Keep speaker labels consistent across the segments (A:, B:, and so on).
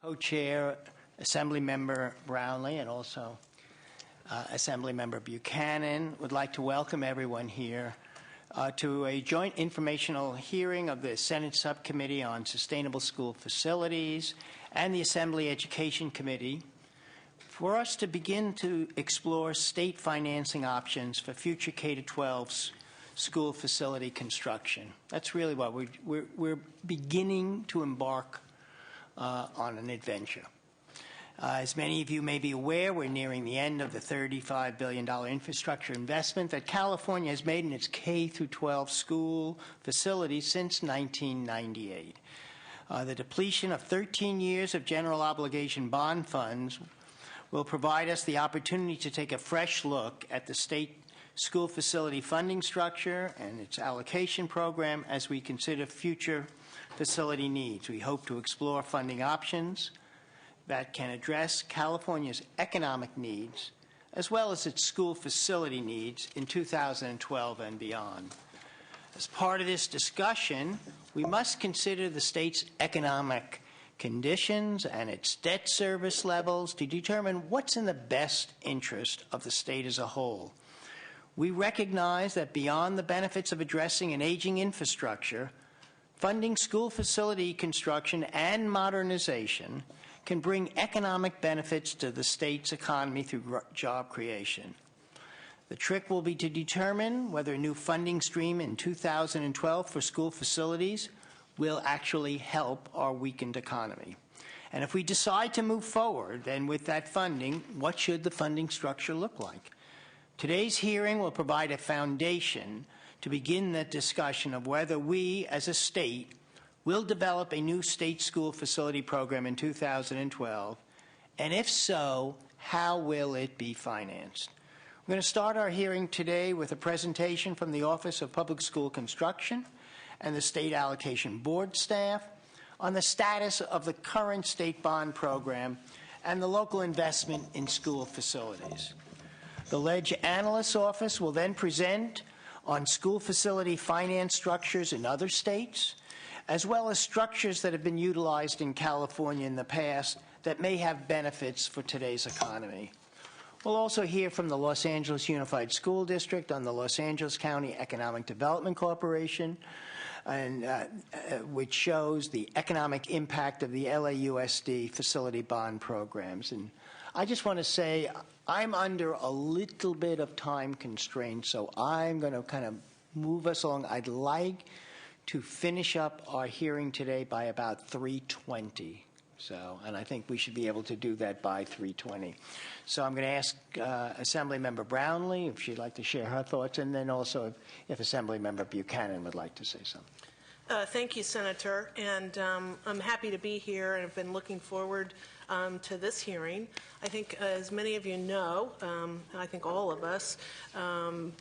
A: Co-chair, Assemblymember Brownlee, and also Assemblymember Buchanan would like to welcome everyone here to a joint informational hearing of the Senate Subcommittee on Sustainable School Facilities and the Assembly Education Committee for us to begin to explore state financing options for future K-12 school facility construction. That's really what we're beginning to embark on an adventure. As many of you may be aware, we're nearing the end of the $35 billion infrastructure investment that California has made in its K-12 school facilities since 1998. The depletion of 13 years of general obligation bond funds will provide us the opportunity to take a fresh look at the state school facility funding structure and its allocation program as we consider future facility needs. We hope to explore funding options that can address California's economic needs as well as its school facility needs in 2012 and beyond. As part of this discussion, we must consider the state's economic conditions and its debt service levels to determine what's in the best interest of the state as a whole. We recognize that beyond the benefits of addressing an aging infrastructure, funding school facility construction and modernization can bring economic benefits to the state's economy through job creation. The trick will be to determine whether a new funding stream in 2012 for school facilities will actually help our weakened economy. And if we decide to move forward, then with that funding, what should the funding structure look like? Today's hearing will provide a foundation to begin that discussion of whether we, as a state, will develop a new state school facility program in 2012, and if so, how will it be financed? We're going to start our hearing today with a presentation from the Office of Public School Construction and the State Allocation Board staff on the status of the current state bond program and the local investment in school facilities. The Ledge Analyst's Office will then present on school facility finance structures in other states, as well as structures that have been utilized in California in the past that may have benefits for today's economy. We'll also hear from the Los Angeles Unified School District on the Los Angeles County Economic Development Corporation, and which shows the economic impact of the LAUSD facility bond programs. And I just want to say I'm under a little bit of time constraint, so I'm going to kind of move us along. I'd like to finish up our hearing today by about 3:20. And I think we should be able to do that by 3:20. So I'm going to ask Assemblymember Brownlee if she'd like to share her thoughts, and then also if Assemblymember Buchanan would like to say something.
B: Thank you, Senator, and I'm happy to be here and have been looking forward to this hearing. I think, as many of you know, I think all of us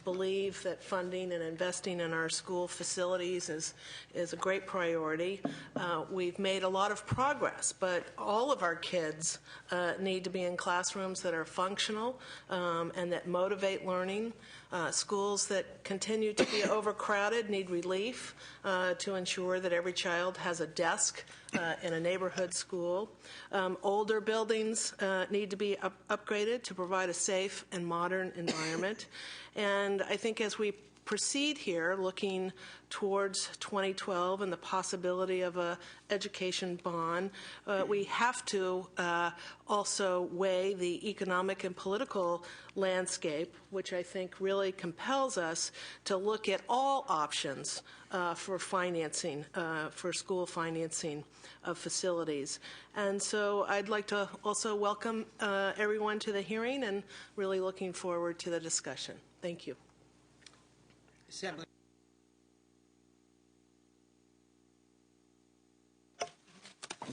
B: believe that funding and investing in our school facilities is a great priority. We've made a lot of progress, but all of our kids need to be in classrooms that are functional and that motivate learning. Schools that continue to be overcrowded need relief to ensure that every child has a desk in a neighborhood school. Older buildings need to be upgraded to provide a safe and modern environment. And I think as we proceed here, looking towards 2012 and the possibility of a education bond, we have to also weigh the economic and political landscape, which I think really compels us to look at all options for financing, for school financing of facilities. And so I'd like to also welcome everyone to the hearing and really looking forward to the discussion. Thank you.
A: Assembly.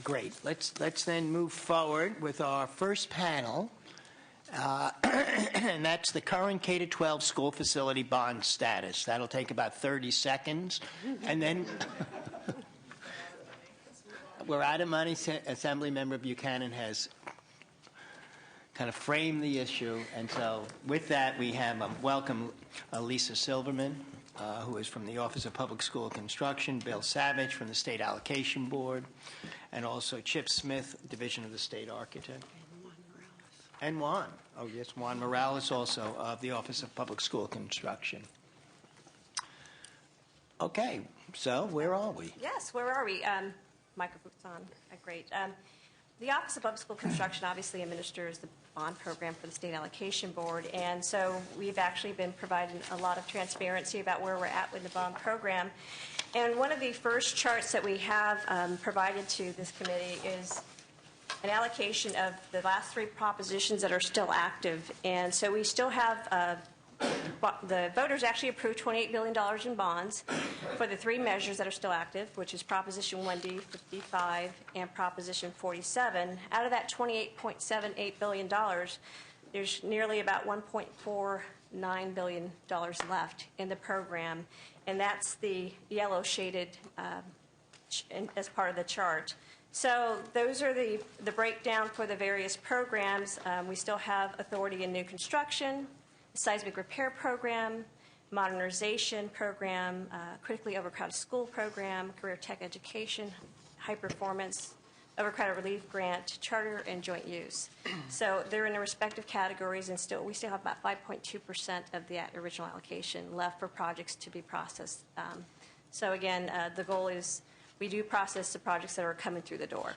A: Great. Let's then move forward with our first panel, and that's the current K-12 school facility bond status. That'll take about 30 seconds, and then we're out of money. Assemblymember Buchanan has kind of framed the issue, and so with that we have welcome Lisa Silverman, who is from the Office of Public School Construction, Bill Savage from the State Allocation Board, and also Chip Smith, Division of the State Architect. And Juan. Oh, yes, Juan Morales, also of the Office of Public School Construction. Okay, so where are we?
C: Yes, where are we? Microphone's on. Great. The Office of Public School Construction obviously administers the bond program for the State Allocation Board, and so we've actually been providing a lot of transparency about where we're at with the bond program. And one of the first charts that we have provided to this committee is an allocation of the last three propositions that are still active. And so we still have the voters actually approved $28 billion in bonds for the three measures that are still active, which is Proposition 1D, 55, and Proposition 47. Out of that $28.78 billion, there's nearly about $1.49 billion left in the program, and that's the yellow shaded as part of the chart. So those are the breakdown for the various programs. We still have authority in new construction, seismic repair program, modernization program, critically overcrowded school program, career tech education, high performance, overcrowded relief grant, charter, and joint use. So they're in their respective categories, and we still have about 5.2% of the original allocation left for projects to be processed. So again, the goal is we do process the projects that are coming through the door.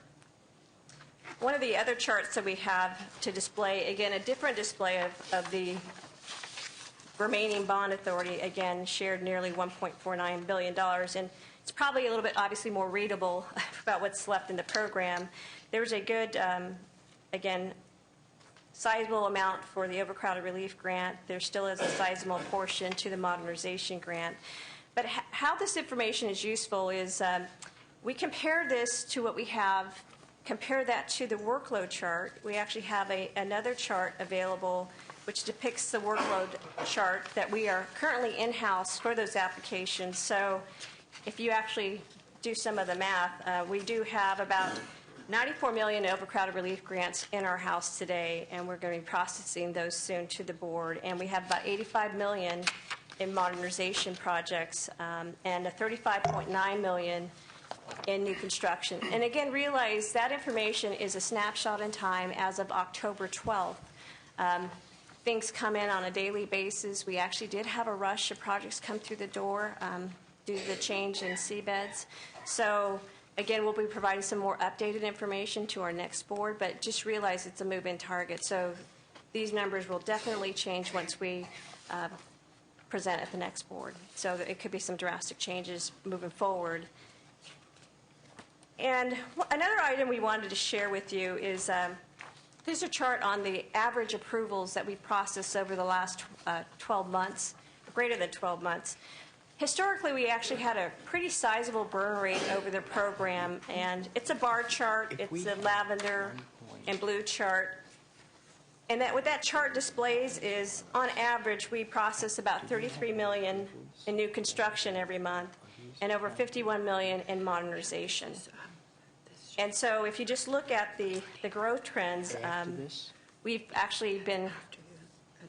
C: One of the other charts that we have to display, again, a different display of the remaining bond authority, again, shared nearly $1.49 billion. And it's probably a little bit obviously more readable about what's left in the program. There's a good, again, sizable amount for the overcrowded relief grant. There still is a sizable portion to the modernization grant. But how this information is useful is we compare this to what we have, compare that to the workload chart. We actually have another chart available which depicts the workload chart that we are currently in-house for those applications. So if you actually do some of the math, we do have about 94 million overcrowded relief grants in our house today, and we're going to be processing those soon to the board. And we have about 85 million in modernization projects and a 35.9 million in new construction. And again, realize that information is a snapshot in time as of October 12th. Things come in on a daily basis. We actually did have a rush of projects come through the door due to the change in seabeds. So again, we'll be providing some more updated information to our next board, but just realize it's a move-in target. So these numbers will definitely change once we present at the next board. So it could be some drastic changes moving forward. And another item we wanted to share with you is there's a chart on the average approvals that we processed over the last 12 months, greater than 12 months. Historically, we actually had a pretty sizable burn rate over the program, and it's a bar chart. It's a lavender and blue chart. And what that chart displays is, on average, we process about 33 million in new construction every month and over 51 million in modernization. And so if you just look at the growth trends, we've actually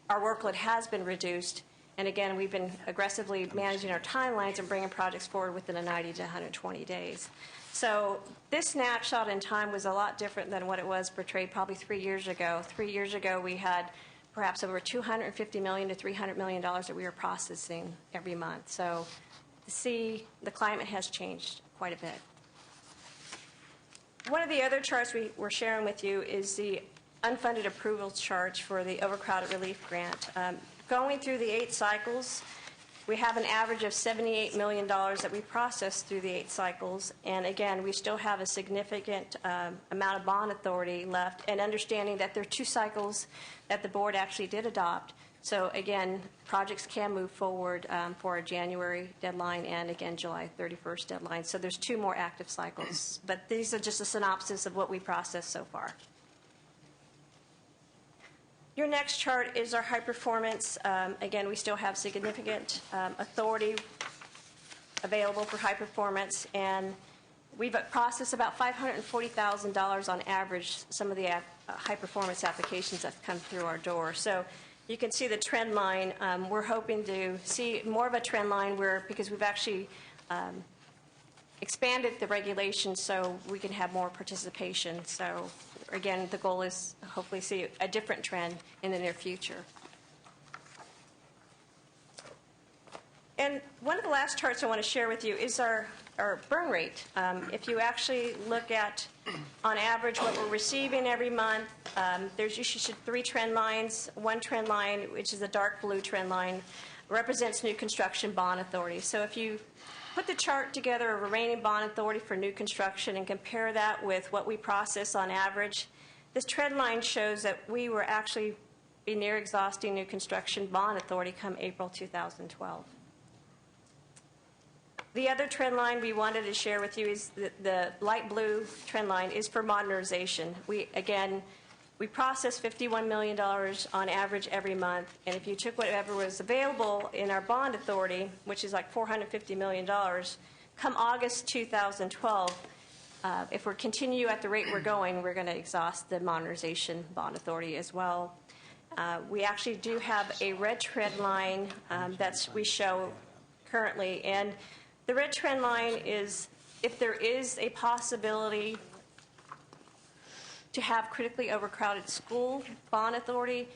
C: our workload has been reduced. And again, we've been aggressively managing our timelines and bringing projects forward within a 90 to 120 days. So this snapshot in time was a lot different than what it was portrayed probably 3 years ago. 3 years ago, we had perhaps over $250 million to $300 million that we were processing every month. So the climate has changed quite a bit. One of the other charts we're sharing with you is the unfunded approval charge for the overcrowded relief grant. Going through the 8 cycles, we have an average of $78 million that we process through the 8 cycles. And again, we still have a significant amount of bond authority left, and understanding that there are 2 cycles that the board actually did adopt. So again, projects can move forward for a January deadline and again July 31st deadline. So there's 2 more active cycles. But these are just a synopsis of what we processed so far. Your next chart is our high performance. Again, we still have significant authority available for high performance, and we've processed about $540,000 on average, some of the high performance applications that come through our door. So you can see the trend line. We're hoping to see more of a trend line because we've actually expanded the regulations so we can have more participation. So again, the goal is hopefully see a different trend in the near future. And one of the last charts I want to share with you is our burn rate. If you actually look at, on average, what we're receiving every month, there's usually 3 trend lines. One trend line, which is a dark blue trend line, represents new construction bond authority. So if you put the chart together of remaining bond authority for new construction and compare that with what we process on average, this trend line shows that we were actually be near exhausting new construction bond authority come April 2012. The other trend line we wanted to share with you is the light blue trend line is for modernization. We process $51 million on average every month, and if you took whatever was available in our bond authority, which is like $450 million, come August 2012, if we continue at the rate we're going, we're going to exhaust the modernization bond authority as well. We actually do have a red trend line we show currently, and the red trend line is if there is a possibility to have critically overcrowded school bond authority,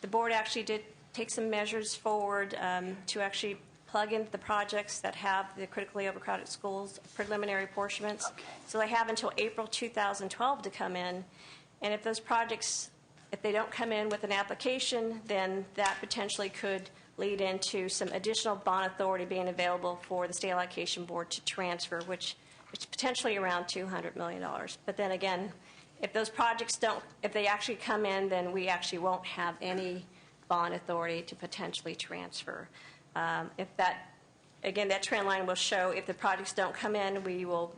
C: the board actually did take some measures forward to actually plug in the projects that have the critically overcrowded schools preliminary apportionments. Okay. So they have until April 2012 to come in, and if those projects, if they don't come in with an application, then that potentially could lead into some additional bond authority being available for the State Allocation Board to transfer, which is potentially around $200 million. But then again, if those projects don't, if they actually come in, then we actually won't have any bond authority to potentially transfer. Again, that trend line will show if the projects don't come in, we will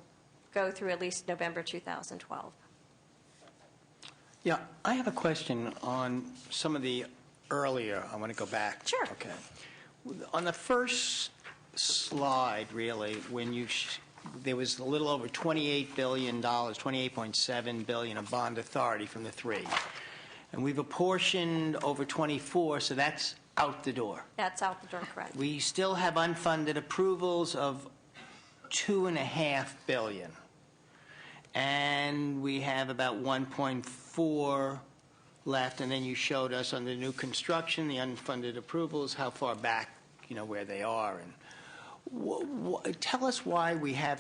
C: go through at least November 2012.
A: Yeah, I have a question on some of the earlier. I want to go back.
C: Sure.
A: Okay. On the first slide, really, when there was a little over $28 billion, $28.7 billion of bond authority from the 3. And we've apportioned over 24, so that's out the door.
C: That's out the door, correct.
A: We still have unfunded approvals of $2.5 billion. And we have about 1.4 left, and then you showed us on the new construction, the unfunded approvals, how far back, where they are. And tell us why we have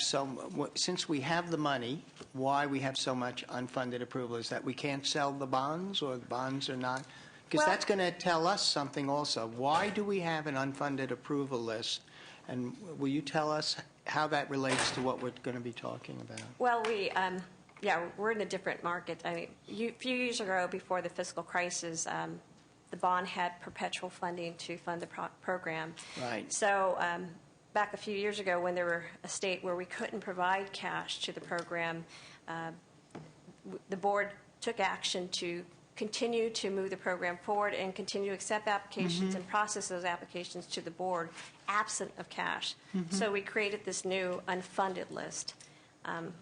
A: since we have the money, why we have so much unfunded approval. Is that we can't sell the bonds, or the bonds are not? Because that's going to tell us something also. Why do we have an unfunded approval list? And will you tell us how that relates to what we're going to be talking about?
C: Well, we're in a different market. I mean, a few years ago, before the fiscal crisis, the bond had perpetual funding to fund the program.
A: Right.
C: So back a few years ago, when there were a state where we couldn't provide cash to the program, the board took action to continue to move the program forward and continue to accept applications and process those applications to the board absent of cash. So we created this new unfunded list.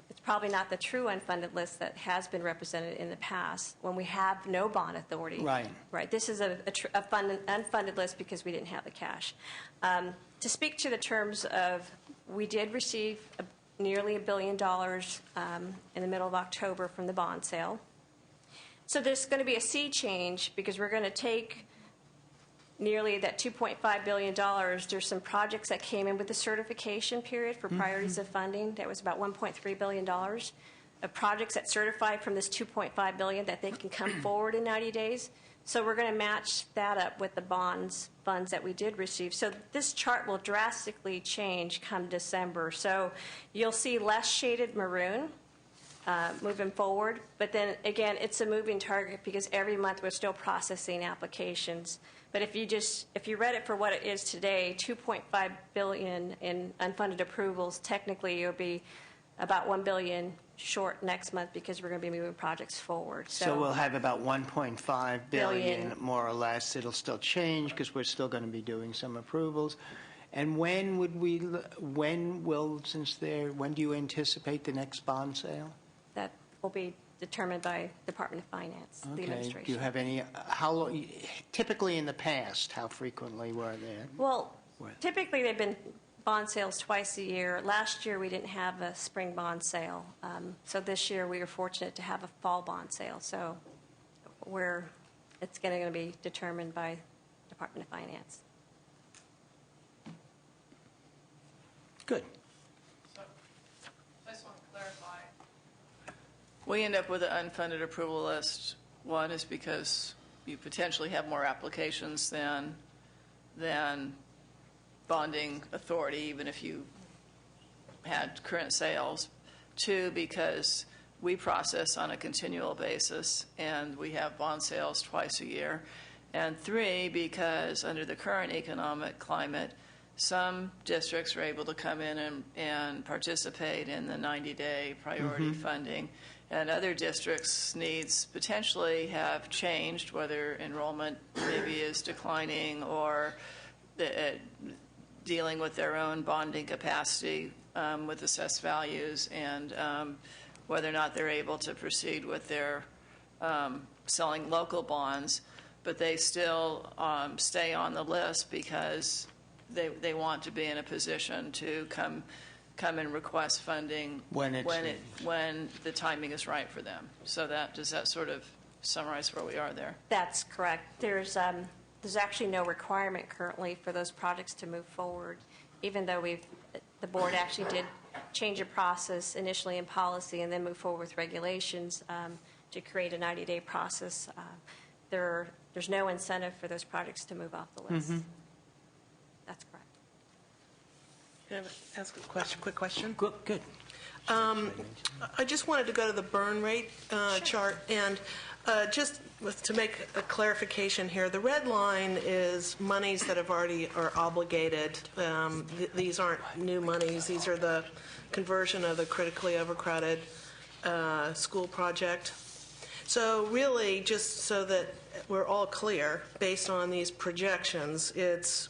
C: It's probably not the true unfunded list that has been represented in the past when we have no bond authority.
A: Right.
C: Right. This is a unfunded list because we didn't have the cash. To speak to the terms of, we did receive nearly $1 billion in the middle of October from the bond sale. So there's going to be a sea change because we're going to take nearly that $2.5 billion. There's some projects that came in with the certification period for priorities of funding. That was about $1.3 billion of projects that certified from this $2.5 billion that they can come forward in 90 days. So we're going to match that up with the funds that we did receive. So this chart will drastically change come December. So you'll see less shaded maroon moving forward. But then again, it's a moving target because every month we're still processing applications. But if you read it for what it is today, $2.5 billion in unfunded approvals, technically it'll be about $1 billion short next month because we're going to be moving projects forward.
A: So we'll have about $1.5 billion more or less. It'll still change because we're still going to be doing some approvals. And when do you anticipate the next bond sale?
C: That will be determined by Department of Finance, the
A: Okay.
C: administration.
A: Do you have any, typically in the past, how frequently were there?
C: Well,
A: What?
C: typically they've been bond sales twice a year. Last year we didn't have a spring bond sale. So this year we were fortunate to have a fall bond sale. So it's going to be determined by Department of Finance.
A: Good.
D: So, I just want to clarify. We end up with an unfunded approval list. One is because you potentially have more applications than bonding authority, even if you had current sales. Two, because we process on a continual basis, and we have bond sales twice a year. And three, because under the current economic climate, some districts are able to come in and participate in the 90-day priority funding, and other districts' needs potentially have changed, whether enrollment maybe is declining or dealing with their own bonding capacity with assessed values, and whether or not they're able to proceed with their selling local bonds, but they still stay on the list because they want to be in a position to come and request funding when the timing is right for them. So does that sort of summarize where we are there?
C: That's correct. There's actually no requirement currently for those projects to move forward, even though the board actually did change a process initially in policy and then move forward with regulations to create a 90-day process. There's no incentive for those projects to move off the list. That's correct.
B: Can I ask a quick question?
A: Good.
B: I just wanted to go to the burn rate chart, and just to make a clarification here, the red line is monies that are obligated. These aren't new monies. These are the conversion of the critically overcrowded school project. So really, just so that we're all clear, based on these projections,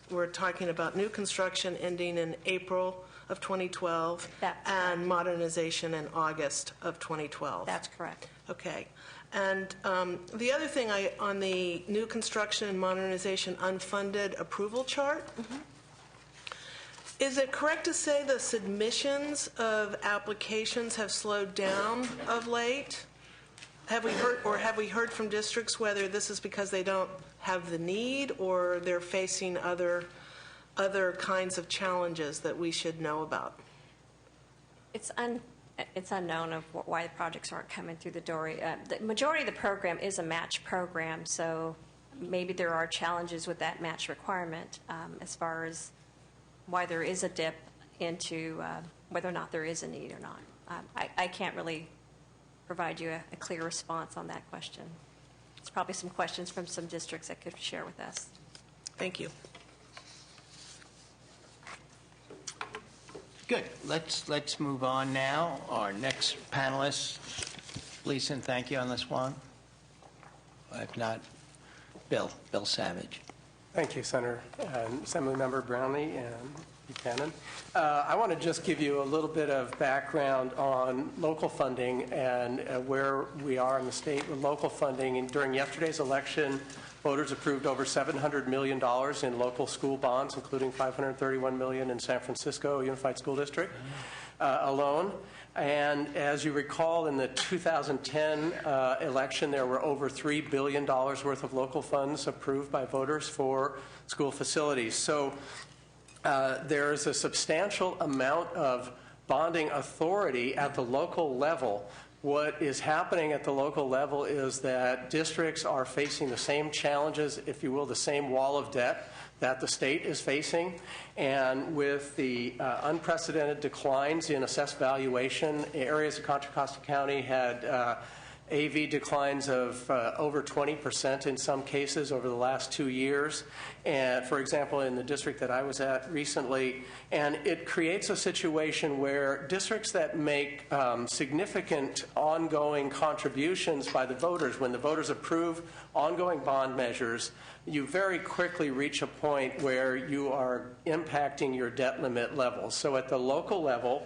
B: we're talking about new construction ending in April of 2012 and modernization in August of 2012.
C: That's correct.
B: Okay. And the other thing on the new construction and modernization unfunded approval chart, is it correct to say the submissions of applications have slowed down of late? Have we heard from districts whether this is because they don't have the need or they're facing other kinds of challenges that we should know about?
C: It's unknown of why the projects aren't coming through the door. The majority of the program is a match program, so maybe there are challenges with that match requirement as far as why there is a dip into whether or not there is a need or not. I can't really provide you a clear response on that question. It's probably some questions from some districts that could share with us.
B: Thank you.
A: Good. Let's move on now. Our next panelist, Lisa, and thank you on this one. If not, Bill Savage.
E: Thank you, Senator and Assemblymember Brownlee and Buchanan. I want to just give you a little bit of background on local funding and where we are in the state with local funding. And during yesterday's election, voters approved over $700 million in local school bonds, including $531 million in San Francisco Unified School District alone. And as you recall, in the 2010 election, there were over $3 billion worth of local funds approved by voters for school facilities. So there is a substantial amount of bonding authority at the local level. What is happening at the local level is that districts are facing the same challenges, if you will, the same wall of debt that the state is facing. And with the unprecedented declines in assessed valuation, areas of Contra Costa County had AV declines of over 20% in some cases over the last 2 years. And for example, in the district that I was at recently, and it creates a situation where districts that make significant ongoing contributions by the voters, when the voters approve ongoing bond measures, you very quickly reach a point where you are impacting your debt limit levels. So at the local level,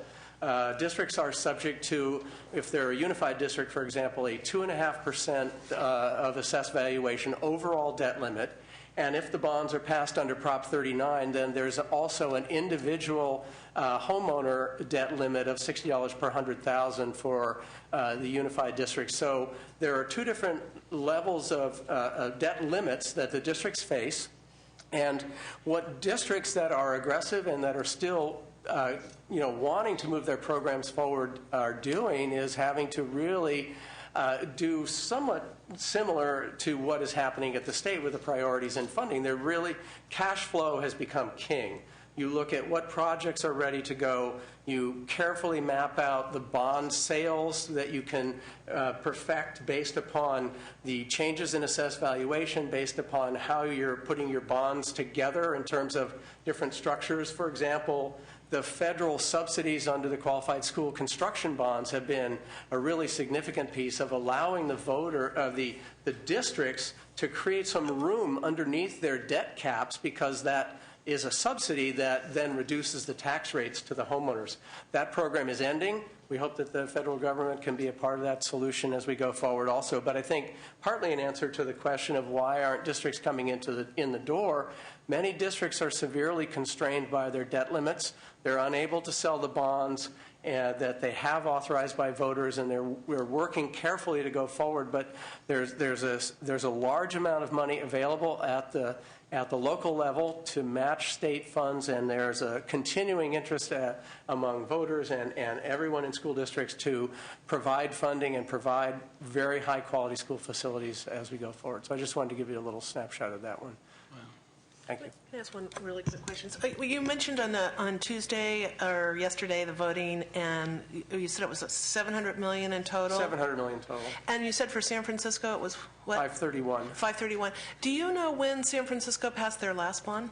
E: districts are subject to, if they're a unified district, for example, a 2.5% of assessed valuation overall debt limit. And if the bonds are passed under Prop 39, then there's also an individual homeowner debt limit of $60 per 100,000 for the unified district. So there are two different levels of debt limits that the districts face. And what districts that are aggressive and that are still wanting to move their programs forward are doing is having to really do somewhat similar to what is happening at the state with the priorities and funding. They're really, cash flow has become king. You look at what projects are ready to go. You carefully map out the bond sales that you can perfect based upon the changes in assessed valuation, based upon how you're putting your bonds together in terms of different structures. For example, the federal subsidies under the qualified school construction bonds have been a really significant piece of allowing the districts to create some room underneath their debt caps, because that is a subsidy that then reduces the tax rates to the homeowners. That program is ending. We hope that the federal government can be a part of that solution as we go forward also. But I think partly an answer to the question of why aren't districts coming in the door, many districts are severely constrained by their debt limits. They're unable to sell the bonds that they have authorized by voters, and we're working carefully to go forward. But there's a large amount of money available at the local level to match state funds, and there's a continuing interest among voters and everyone in school districts to provide funding and provide very high-quality school facilities as we go forward. So I just wanted to give you a little snapshot of that one. Thank you.
B: Can I ask one really quick question? So, you mentioned on Tuesday or yesterday the voting, and you said it was $700 million in total?
E: $700 million total.
B: And you said for San Francisco it was what?
E: 531.
B: 531. Do you know when San Francisco passed their last bond?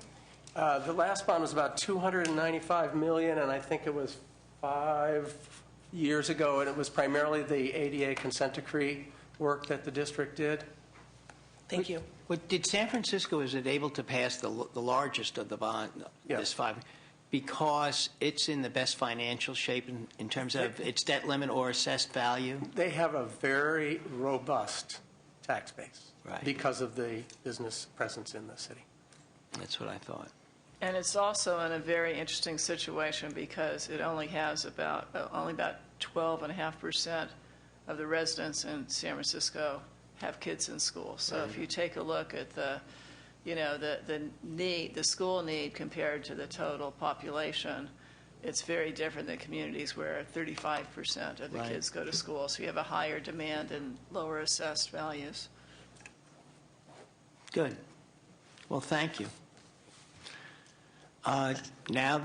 E: The last bond was about $295 million, and I think it was 5 years ago, and it was primarily the ADA consent decree work that the district did.
B: Thank you.
A: Did San Francisco, is it able to pass the largest of the bond,
E: Yes.
A: this 5, because it's in the best financial shape in terms of its debt limit or assessed value?
E: They have a very robust tax base
A: Right.
E: because of the business presence in the city.
A: That's what I thought.
D: And it's also in a very interesting situation because it only has about 12.5% of the residents in San Francisco have kids in school. So
E: Right.
D: if you take a look at the need, the school need compared to the total population, it's very different than communities where 35% of the
A: Right.
D: kids go to school. So you have a higher demand and lower assessed values.
A: Good. Well, thank you. Now,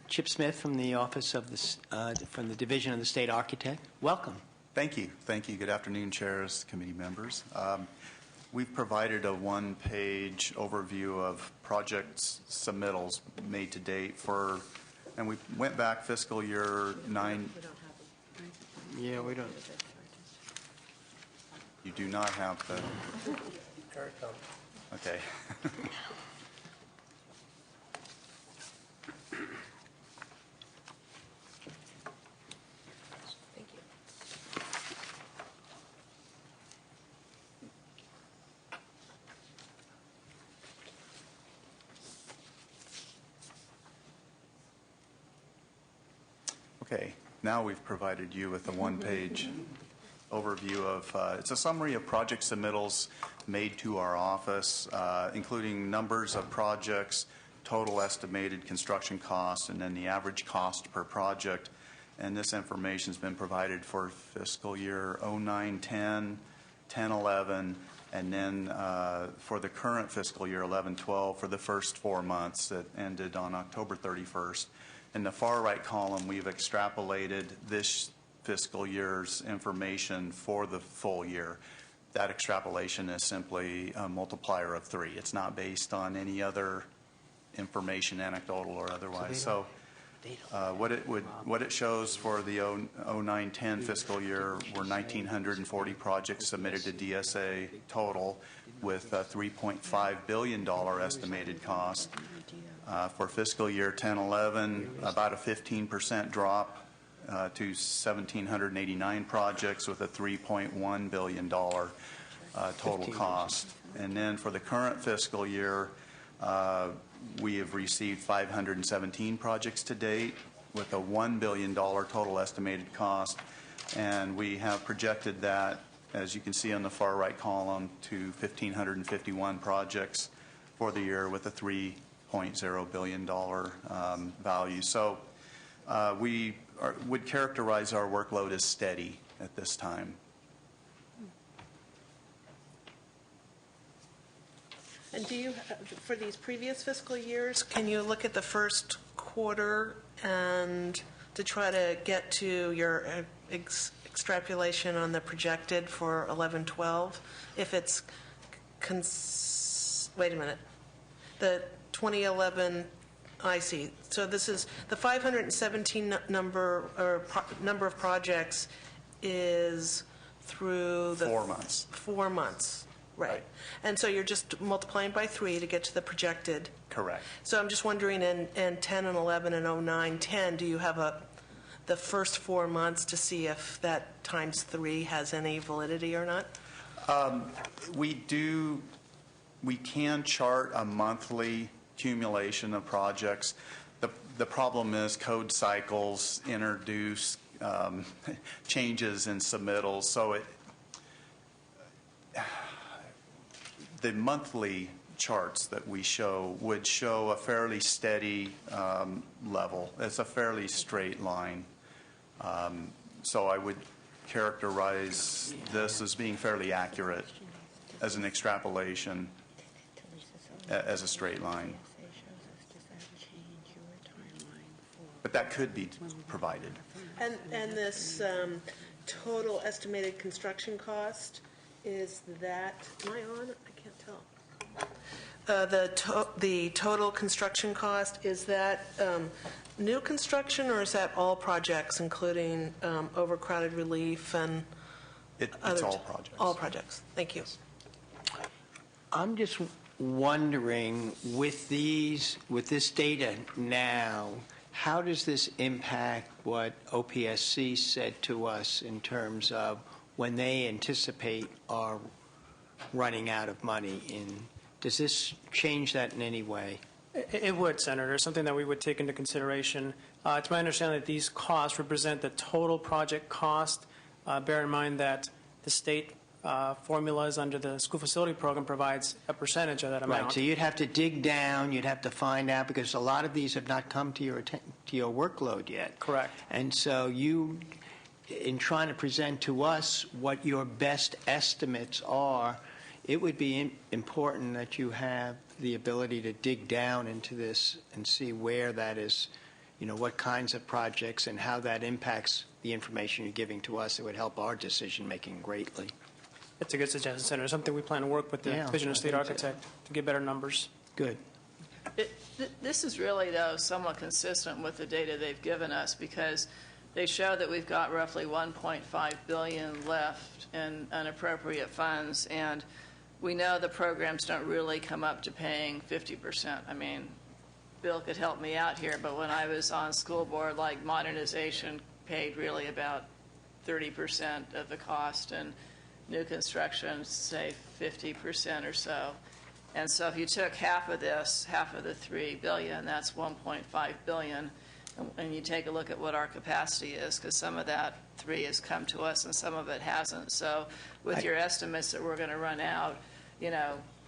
A: Chip Smith from the Office of from the Division of the State Architect. Welcome.
F: Thank you. Thank you. Good afternoon, chairs, committee members. We've provided a one-page overview of projects submittals made to date and we went back fiscal year 9.
A: Yeah, we don't.
F: You do not have the,
E: Here it comes.
F: okay.
B: Thank you.
F: Okay, now we've provided you with a one-page overview of, it's a summary of project submittals made to our office, including numbers of projects, total estimated construction costs, and then the average cost per project. And this information has been provided for fiscal year 09-10, 10-11, and then for the current fiscal year 11-12 for the first 4 months that ended on October 31st. In the far right column, we've extrapolated this fiscal year's information for the full year. That extrapolation is simply a multiplier of 3. It's not based on any other information, anecdotal or otherwise. So what it shows for the 09-10 fiscal year were 1,940 projects submitted to DSA total with a $3.5 billion estimated cost. For fiscal year 10-11, about a 15% drop to 1,789 projects with a $3.1 billion total cost. And then for the current fiscal year, we have received 517 projects to date with a $1 billion total estimated cost, and we have projected that, as you can see on the far right column, to 1,551 projects for the year with a $3.0 billion value. So we would characterize our workload as steady at this time.
B: And do you, for these previous fiscal years, can you look at the first quarter and to try to get to your extrapolation on the projected for 11-12? If it's, wait a minute, the 2011, I see. So this is the 517 number of projects is through the
F: 4 months.
B: 4 months. Right. And so you're just multiplying by 3 to get to the projected.
F: Correct.
B: So I'm just wondering, in 10 and 11 and 09, 10, do you have the first 4 months to see if that times 3 has any validity or not?
F: We can chart a monthly accumulation of projects. The problem is code cycles introduce changes in submittals, so the monthly charts that we show would show a fairly steady level. It's a fairly straight line. So I would characterize this as being fairly accurate as an extrapolation, as a straight line. But that could be provided.
B: And this total estimated construction cost, is that, am I on? I can't tell. The total construction cost, is that new construction, or is that all projects, including overcrowded relief and
F: It's all projects.
B: All projects. Thank you.
A: I'm just wondering, with this data now, how does this impact what OPSC said to us in terms of when they anticipate our running out of money? Does this change that in any way?
G: It would, Senator. Something that we would take into consideration. It's my understanding that these costs represent the total project cost. Bear in mind that the state formulas under the school facility program provides a percentage of that amount.
A: Right. So you'd have to dig down. You'd have to find out, because a lot of these have not come to your workload yet.
G: Correct.
A: And so in trying to present to us what your best estimates are, it would be important that you have the ability to dig down into this and see where that is, what kinds of projects and how that impacts the information you're giving to us. It would help our decision-making greatly.
G: That's a good suggestion, Senator. Something we plan to work with the Division of State Architect to get better numbers.
A: Good.
D: This is really, though, somewhat consistent with the data they've given us, because they show that we've got roughly $1.5 billion left in unappropriate funds, and we know the programs don't really come up to paying 50%. I mean, Bill could help me out here, but when I was on school board, like modernization paid really about 30% of the cost, and new construction, say 50% or so. And so if you took half of this, half of the $3 billion, that's $1.5 billion. And you take a look at what our capacity is, because some of that 3 has come to us and some of it hasn't. So with your estimates that we're going to run out,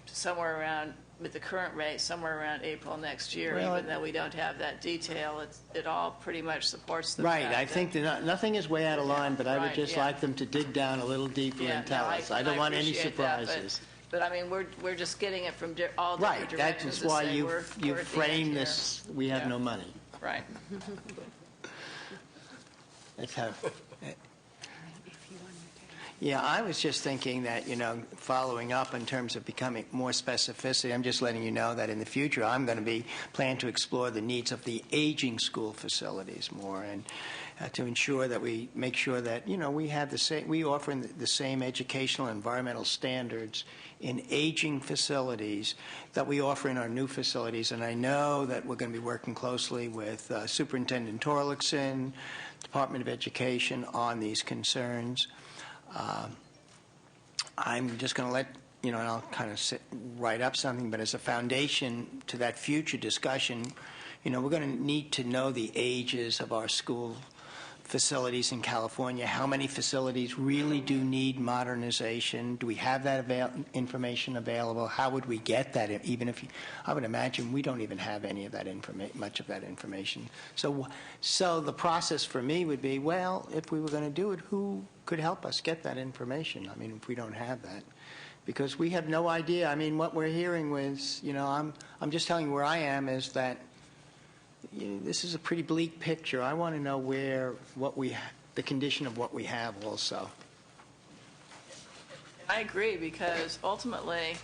D: somewhere around, with the current rate, somewhere around April next year, even though we don't have that detail, it all pretty much supports the
A: Right.
D: fact
A: I think that nothing is way out of line, but I would just like them to dig down a little deeper and tell us. I don't want any surprises.
D: But I mean, we're just getting it from all different
A: Right.
D: directions.
A: That's why you
D: we're at the end
A: frame
D: here.
A: this, we have no money.
D: Right.
A: Let's have. Yeah, I was just thinking that, following up in terms of becoming more specificity, I'm just letting you know that in the future I'm going to plan to explore the needs of the aging school facilities more, and to ensure that we make sure that, we have we offer the same educational and environmental standards in aging facilities that we offer in our new facilities. And I know that we're going to be working closely with Superintendent Torlakson Department of Education on these concerns. I'm just going to let, and I'll kind of write up something, but as a foundation to that future discussion, we're going to need to know the ages of our school facilities in California. How many facilities really do need modernization? Do we have that information available? How would we get that? Even if I would imagine we don't even have any of that much of that information. So the process for me would be, well, if we were going to do it, who could help us get that information? I mean, if we don't have that, because we have no idea. I mean, what we're hearing was, I'm just telling you where I am is that. This is a pretty bleak picture. I want to know the condition of what we have also.
D: I agree, because ultimately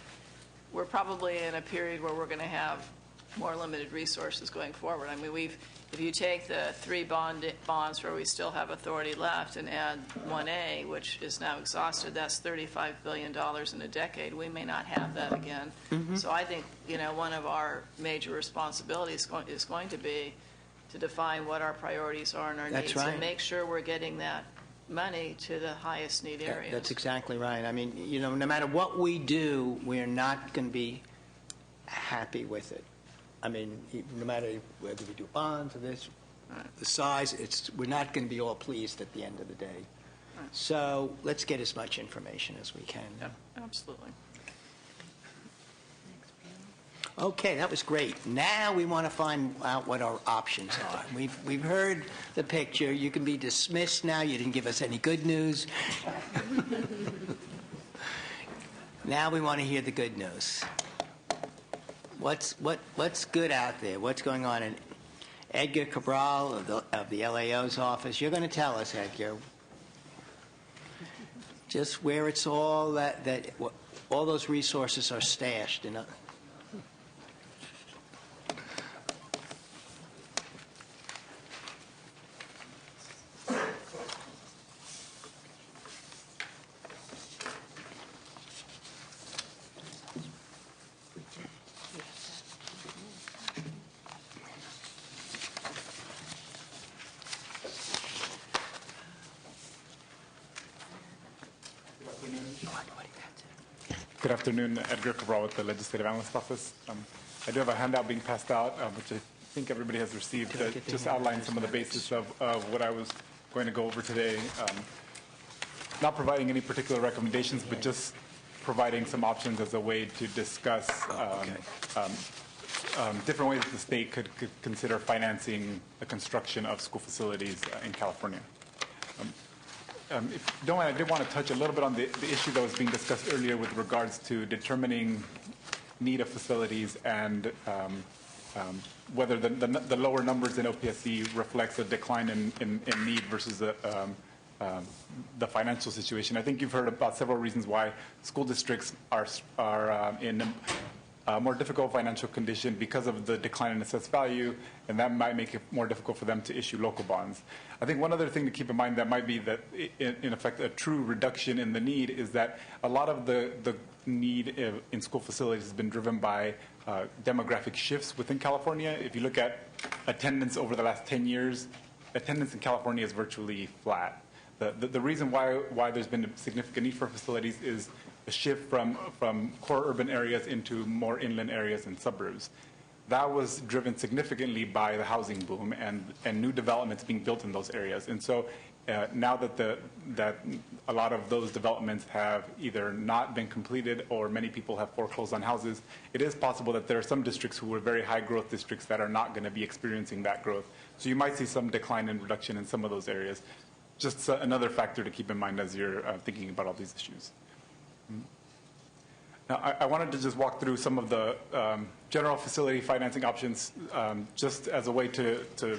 D: we're probably in a period where we're going to have more limited resources going forward. I mean, if you take the 3 bonds where we still have authority left and add 1A, which is now exhausted, that's $35 billion in a decade. We may not have that again. Mm-hmm. So I think, one of our major responsibilities is going to be to define what our priorities are and our needs,
A: right.
D: And make sure we're getting that money to the highest need areas.
A: That's exactly right. I mean, no matter what we do, we're not going to be happy with it. I mean, no matter whether we do bonds or this, the size, we're not going to be all pleased at the end of the day. Right. So let's get as much information as we can.
D: Yeah, absolutely.
A: Okay, that was great. Now we want to find out what our options are. We've heard the picture. You can be dismissed now. You didn't give us any good news. Now we want to hear the good news. What's good out there? What's going on? And Edgar Cabral of the LAO's office, you're going to tell us, Edgar, just where it's all all those resources are stashed.
H: Good afternoon, Edgar Cabral with the Legislative Analyst Office. I do have a handout being passed out, which I think everybody has received, that just outlines some of the basis of what I was going to go over today. Not providing any particular recommendations, but just providing some options as a way to discuss different ways that the state could consider financing the construction of school facilities in California. If you don't mind, I did want to touch a little bit on the issue that was being discussed earlier with regards to determining need of facilities and whether the lower numbers in OPSC reflects a decline in need versus the financial situation. I think you've heard about several reasons why school districts are in a more difficult financial condition because of the decline in assessed value, and that might make it more difficult for them to issue local bonds. I think one other thing to keep in mind that might be that, in effect, a true reduction in the need is that a lot of the need in school facilities has been driven by demographic shifts within California. If you look at attendance over the last 10 years, attendance in California is virtually flat. The reason why there's been a significant need for facilities is a shift from core urban areas into more inland areas and suburbs. That was driven significantly by the housing boom and new developments being built in those areas. And so now that a lot of those developments have either not been completed or many people have foreclosed on houses, it is possible that there are some districts who are very high growth districts that are not going to be experiencing that growth. So you might see some decline and reduction in some of those areas. Just another factor to keep in mind as you're thinking about all these issues. Now, I wanted to just walk through some of the general facility financing options just as a way to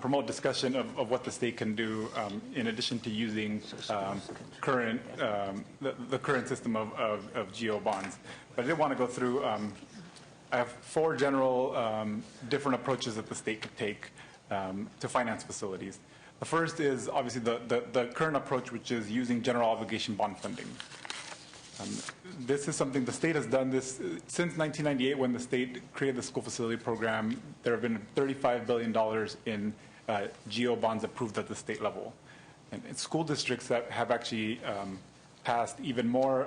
H: promote discussion of what the state can do in addition to using the current system of GO bonds. But I did want to go through, I have 4 general different approaches that the state could take to finance facilities. The first is obviously the current approach, which is using general obligation bond funding. This is something the state has done this since 1998 when the state created the school facility program. There have been $35 billion in GO bonds approved at the state level. And school districts that have actually passed even more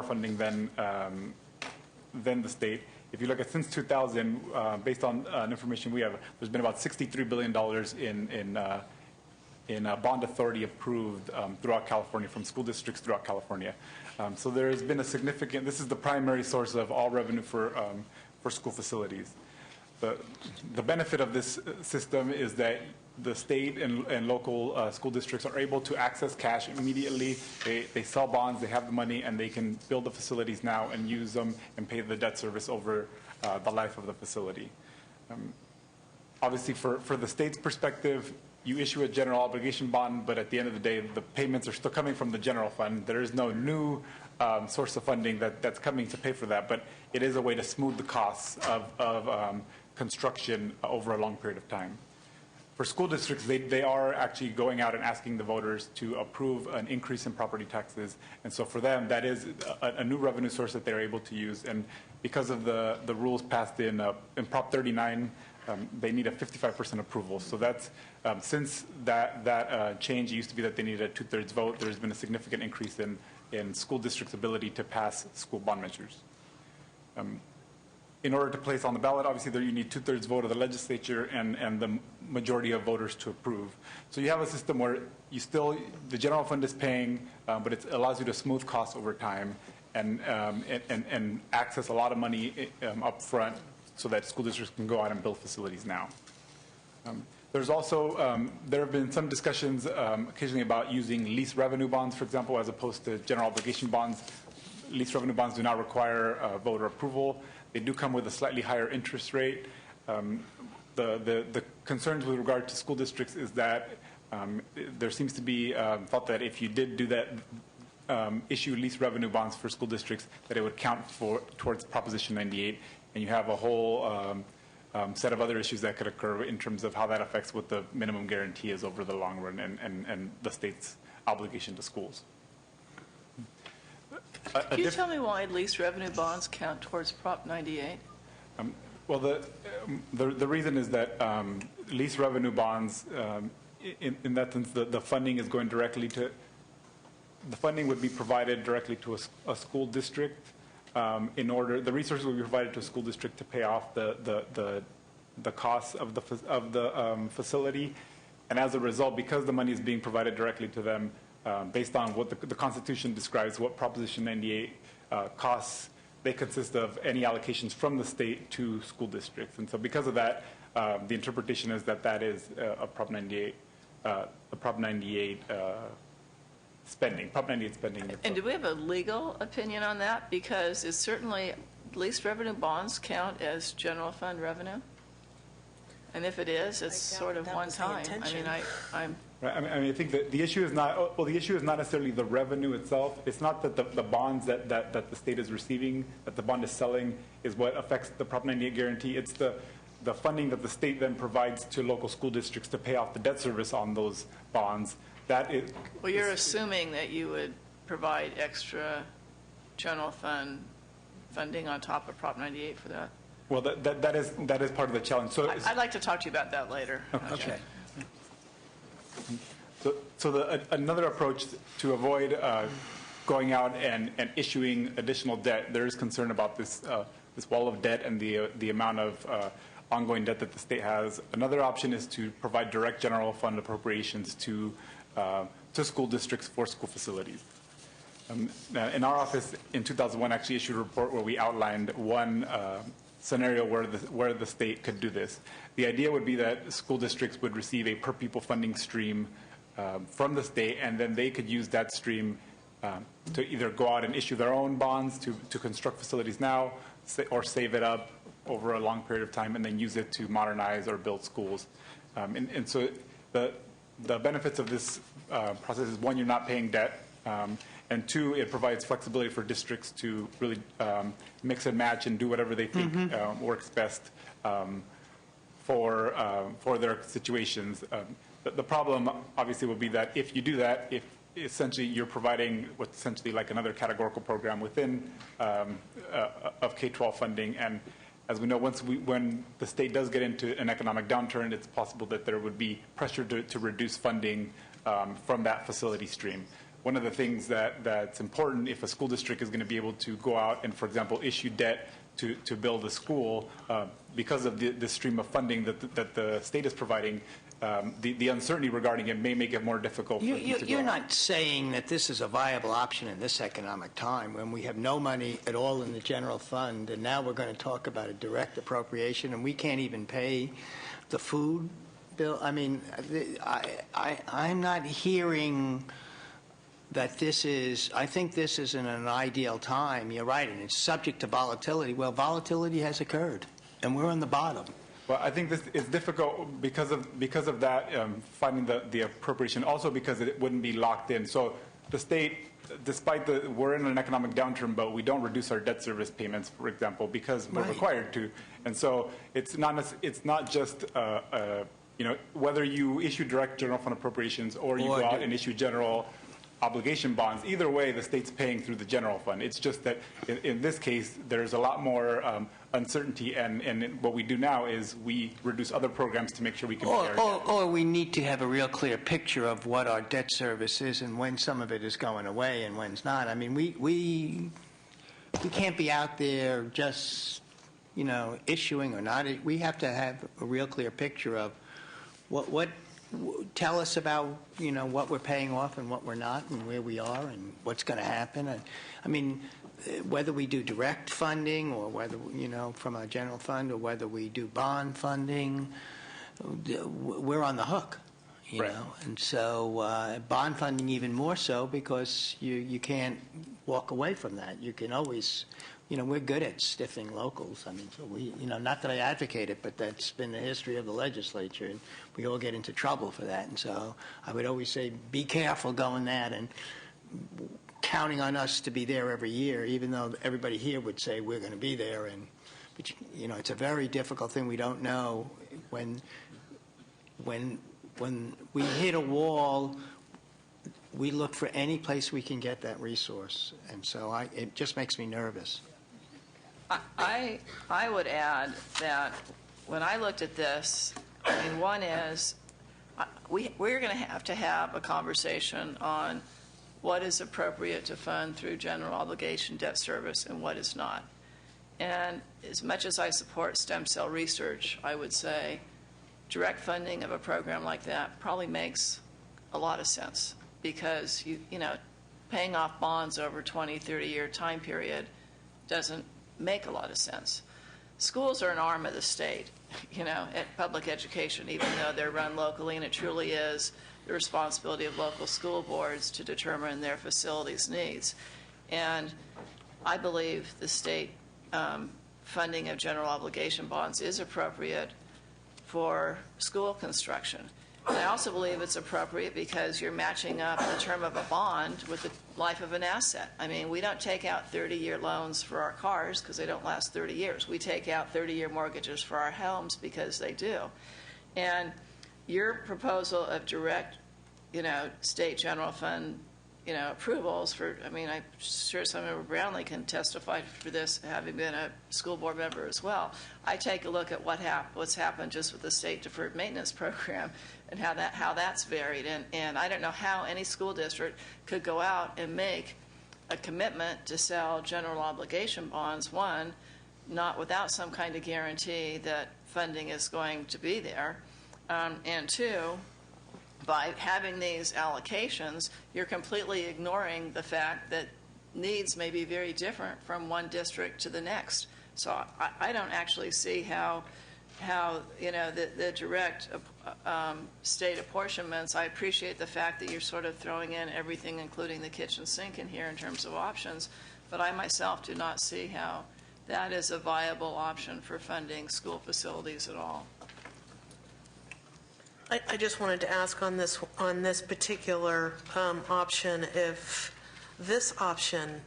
H: funding than the state. If you look at since 2000, based on information we have, there's been about $63 billion in bond authority approved throughout California, from school districts throughout California. So there has been a significant, this is the primary source of all revenue for school facilities. The benefit of this system is that the state and local school districts are able to access cash immediately. They sell bonds, they have the money, and they can build the facilities now and use them and pay the debt service over the life of the facility. Obviously, for the state's perspective, you issue a general obligation bond, but at the end of the day, the payments are still coming from the general fund. There is no new source of funding that's coming to pay for that, but it is a way to smooth the costs of construction over a long period of time. For school districts, they are actually going out and asking the voters to approve an increase in property taxes. And so for them, that is a new revenue source that they're able to use. And because of the rules passed in Prop 39, they need a 55% approval. So that's, since that change, it used to be that they needed a 2/3 vote, there's been a significant increase in school districts' ability to pass school bond measures. In order to place on the ballot, obviously, there you need 2/3 vote of the legislature and the majority of voters to approve. So you have a system where the general fund is paying, but it allows you to smooth costs over time and access a lot of money up front so that school districts can go out and build facilities now. There's also, there have been some discussions occasionally about using lease revenue bonds, for example, as opposed to general obligation bonds. Lease revenue bonds do not require voter approval. They do come with a slightly higher interest rate. The concerns with regard to school districts is that there seems to be thought that if you did do that, issue lease revenue bonds for school districts, that it would count towards Proposition 98, and you have a whole set of other issues that could occur in terms of how that affects what the minimum guarantee is over the long run and the state's obligation to schools.
D: Can you tell me why lease revenue bonds count towards Prop 98?
H: Well, the reason is that lease revenue bonds, in that sense, the funding is going directly to, the funding would be provided directly to a school district the resources would be provided to a school district to pay off the costs of the facility. And as a result, because the money is being provided directly to them, based on what the Constitution describes, what Proposition 98 costs, they consist of any allocations from the state to school districts. And so because of that, the interpretation is that that is a Prop 98 spending, Prop 98 spending.
D: And do we have a legal opinion on that? Because it's certainly, lease revenue bonds count as general fund revenue? And if it is, it's sort of one time. I mean, I'm...
H: Right. I mean, I think that the issue is not, well, the issue is not necessarily the revenue itself. It's not that the bonds that the state is receiving, that the bond is selling, is what affects the Prop 98 guarantee. It's the funding that the state then provides to local school districts to pay off the debt service on those bonds. That is...
D: Well, you're assuming that you would provide extra general fund funding on top of Prop 98 for that.
H: Well, that is part of the challenge. So
D: I'd like to talk to you about that later.
A: Okay.
H: So another approach to avoid going out and issuing additional debt, there is concern about this wall of debt and the amount of ongoing debt that the state has. Another option is to provide direct general fund appropriations to school districts for school facilities. In our office in 2001 actually issued a report where we outlined one scenario where the state could do this. The idea would be that school districts would receive a per pupil funding stream from the state, and then they could use that stream to either go out and issue their own bonds to construct facilities now, or save it up over a long period of time and then use it to modernize or build schools. And so the benefits of this process is, one, you're not paying debt, and two, it provides flexibility for districts to really mix and match and do whatever they think works best for their situations. The problem, obviously, will be that if you do that, if essentially you're providing what's essentially like another categorical program within of K-12 funding, and As we know, when the state does get into an economic downturn, it's possible that there would be pressure to reduce funding from that facility stream. One of the things that's important if a school district is going to be able to go out and, for example, issue debt to build a school, because of the stream of funding that the state is providing, the uncertainty regarding it may make it more difficult for them to go
A: You're
H: out.
A: not saying that this is a viable option in this economic time when we have no money at all in the general fund, and now we're going to talk about a direct appropriation, and we can't even pay the food bill? I mean, I'm not hearing that I think this is in an ideal time. You're right, and it's subject to volatility. Well, volatility has occurred, and we're on the bottom.
H: Well, I think this is difficult because of that, finding the appropriation, also because it wouldn't be locked in. So the state, despite we're in an economic downturn, but we don't reduce our debt service payments, for example, because we're required to. And so it's not just whether you issue direct general fund appropriations or you go out and issue general obligation bonds. Either way, the state's paying through the general fund. It's just that in this case, there's a lot more uncertainty, and what we do now is we reduce other programs to make sure we can pay our debt.
A: Or we need to have a real clear picture of what our debt service is and when some of it is going away and when's not. I mean, we can't be out there just, issuing or not. We have to have a real clear picture of what tell us about, what we're paying off and what we're not and where we are and what's going to happen. And, I mean, whether we do direct funding or whether, from our general fund or whether we do bond funding, we're on the hook, you know. And so bond funding even more so because you can't walk away from that. You can always, we're good at stiffing locals. I mean, so we, not that I advocate it, but that's been the history of the legislature, and we all get into trouble for that. And so I would always say, be careful going that and counting on us to be there every year, even though everybody here would say we're going to be there. But it's a very difficult thing. We don't know when we hit a wall. We look for any place we can get that resource, and so it just makes me nervous.
D: I would add that when I looked at this, I mean, one is we're going to have a conversation on what is appropriate to fund through general obligation debt service and what is not. And as much as I support stem cell research, I would say direct funding of a program like that probably makes a lot of sense, because paying off bonds over 20, 30-year time period doesn't make a lot of sense. Schools are an arm of the state, at public education, even though they're run locally, and it truly is the responsibility of local school boards to determine their facilities needs. And I believe the state funding of general obligation bonds is appropriate for school construction. And I also believe it's appropriate because you're matching up the term of a bond with the life of an asset. I mean, we don't take out 30-year loans for our cars because they don't last 30 years. We take out 30-year mortgages for our homes because they do. And your proposal of direct, state general fund, approvals for, I'm sure Senator Brownlee can testify for this, having been a school board member as well. I take a look at what's happened just with the state deferred maintenance program and how that's varied. And I don't know how any school district could go out and make a commitment to sell general obligation bonds, one, not without some kind of guarantee that funding is going to be there, and two, by having these allocations, you're completely ignoring the fact that needs may be very different from one district to the next. So I don't actually see how the direct state apportionments. I appreciate the fact that you're sort of throwing in everything, including the kitchen sink, in here in terms of options, but I myself do not see how that is a viable option for funding school facilities at all.
B: I just wanted to ask on this particular option if this option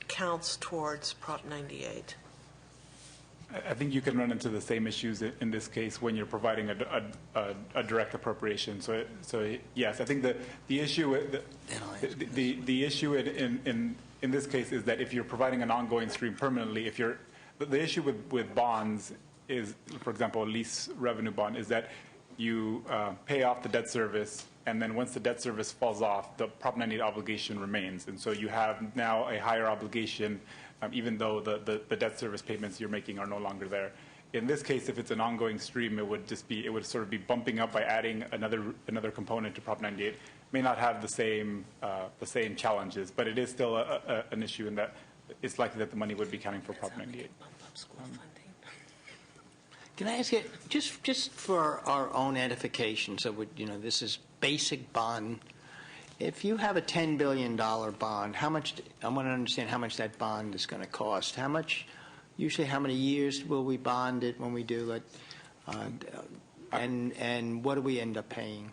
B: counts towards Prop 98.
H: I think you can run into the same issues in this case when you're providing a direct appropriation. So yes, I think the issue the issue in this case is that if you're providing an ongoing stream permanently, if you're the issue with bonds is, for example, a lease revenue bond, is that you pay off the debt service, and then once the debt service falls off, the Prop 98 obligation remains. And so you have now a higher obligation, even though the debt service payments you're making are no longer there. In this case, if it's an ongoing stream, it would sort of be bumping up by adding another component to Prop 98. May not have the same challenges, but it is still an issue in that it's likely that the money would be counting for Prop 98.
A: Can I ask you, just for our own edification, so this is basic bond. If you have a $10 billion bond, how much? I want to understand how much that bond is going to cost. Usually, how many years will we bond it when we do it? And what do we end up paying?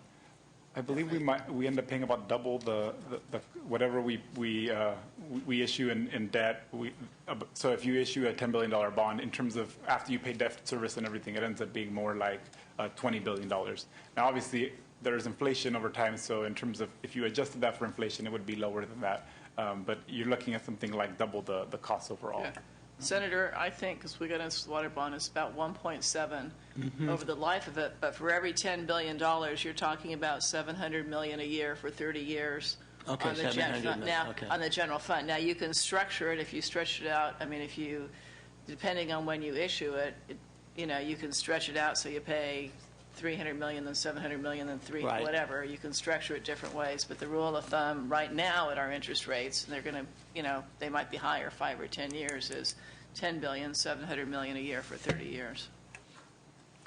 H: I believe we end up paying about double the whatever we issue in debt. So if you issue a $10 billion bond, in terms of after you pay debt service and everything, it ends up being more like $20 billion. Now, obviously, there is inflation over time, so in terms of if you adjusted that for inflation, it would be lower than that. But you're looking at something like double the cost overall.
D: Yeah. Senator, I think, because we got into water bond, it's about 1.7 over the life of it. But for every $10 billion, you're talking about $700 million a year for 30 years.
A: Okay,
D: on the general fund. Now,
A: okay.
D: on the general fund. Now, you can structure it if you stretch it out. I mean, depending on when you issue it, you can stretch it out so you pay $300 million, then $700 million, then
A: Right.
D: whatever. You can structure it different ways. But the rule of thumb right now at our interest rates, and they're going to, they might be higher 5 or 10 years, is $10 billion, $700 million a year for 30 years.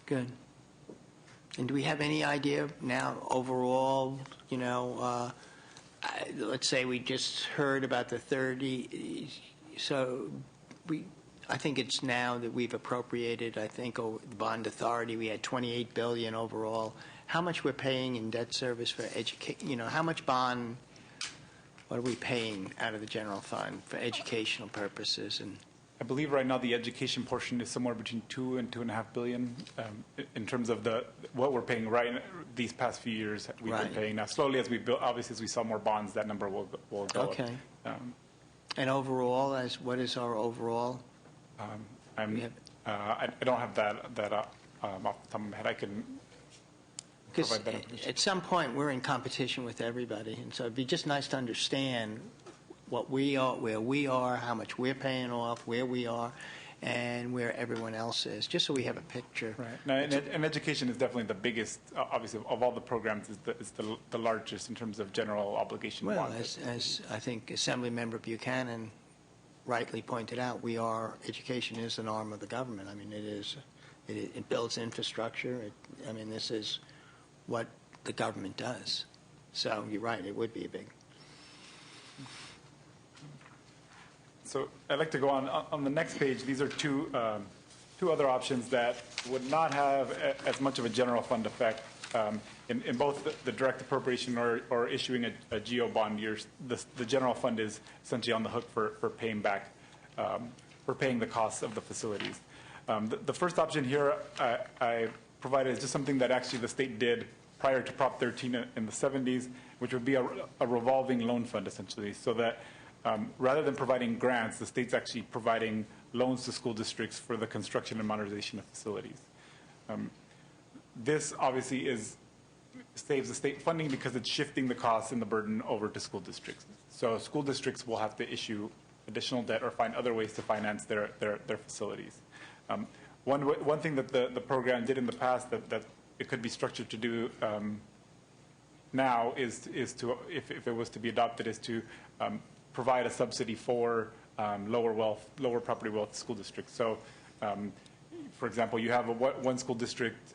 A: Good. And do we have any idea now overall, let's say we just heard about the 30, so I think it's now that we've appropriated, I think, the bond authority, we had $28 billion overall. How much we're paying in debt service for education, how much bond, what are we paying out of the general fund for educational purposes? And
H: I believe right now the education portion is somewhere between $2 and $2.5 billion in terms of what we're paying these past few years. We've been paying now. Slowly, as we build, obviously, as we sell more bonds, that number will go
A: okay.
H: up.
A: And overall, what is our overall?
H: I don't have that off the top of my head. I can
A: Because
H: provide that information.
A: at some point, we're in competition with everybody, and so it'd be just nice to understand what we are, where we are, how much we're paying off, where we are, and where everyone else is, just so we have a picture.
H: Right. Now, and education is definitely the biggest, obviously, of all the programs, is the largest in terms of general obligation.
A: Well, as I think Assemblymember Buchanan rightly pointed out, education is an arm of the government. I mean, it builds infrastructure. This is what the government does. So you're right, it would be a big.
H: So I'd like to go on the next page. These are two other options that would not have as much of a general fund effect. In both the direct appropriation or issuing a GO bond years, the general fund is essentially on the hook for paying back, for paying the costs of the facilities. The first option here I provided is just something that actually the state did prior to Prop 13 in the 70s, which would be a revolving loan fund, essentially, so that rather than providing grants, the state's actually providing loans to school districts for the construction and modernization of facilities. This obviously saves the state funding because it's shifting the costs and the burden over to school districts. So school districts will have to issue additional debt or find other ways to finance their facilities. One thing that the program did in the past that it could be structured to do now is to, if it was to be adopted, is to provide a subsidy for lower property wealth school districts. So, for example, you have one school district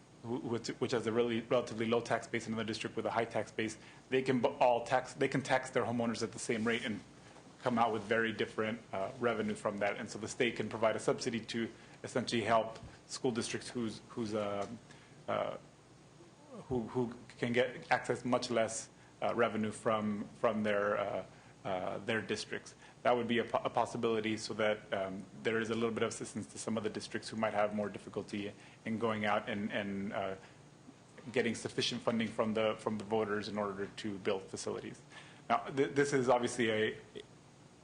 H: which has a relatively low tax base, and another district with a high tax base. They can tax their homeowners at the same rate and come out with very different revenue from that. And so the state can provide a subsidy to essentially help school districts who can get access much less revenue from their districts. That would be a possibility, so that there is a little bit of assistance to some of the districts who might have more difficulty in going out and getting sufficient funding from the voters in order to build facilities. Now, this is obviously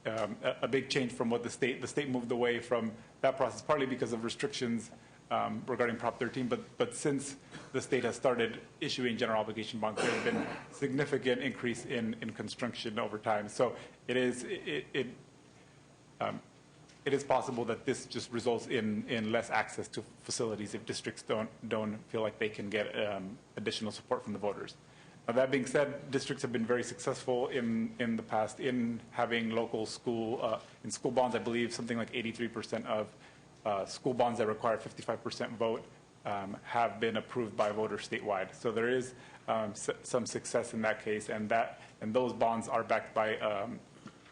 H: a big change from what the state moved away from that process, partly because of restrictions regarding Prop 13, but since the state has started issuing general obligation bonds, there has been significant increase in construction over time. So it is possible that this just results in less access to facilities if districts don't feel like they can get additional support from the voters. Now, that being said, districts have been very successful in the past in having local school bonds. I believe something like 83% of school bonds that require 55% vote have been approved by voters statewide. So there is some success in that case, and those bonds are backed by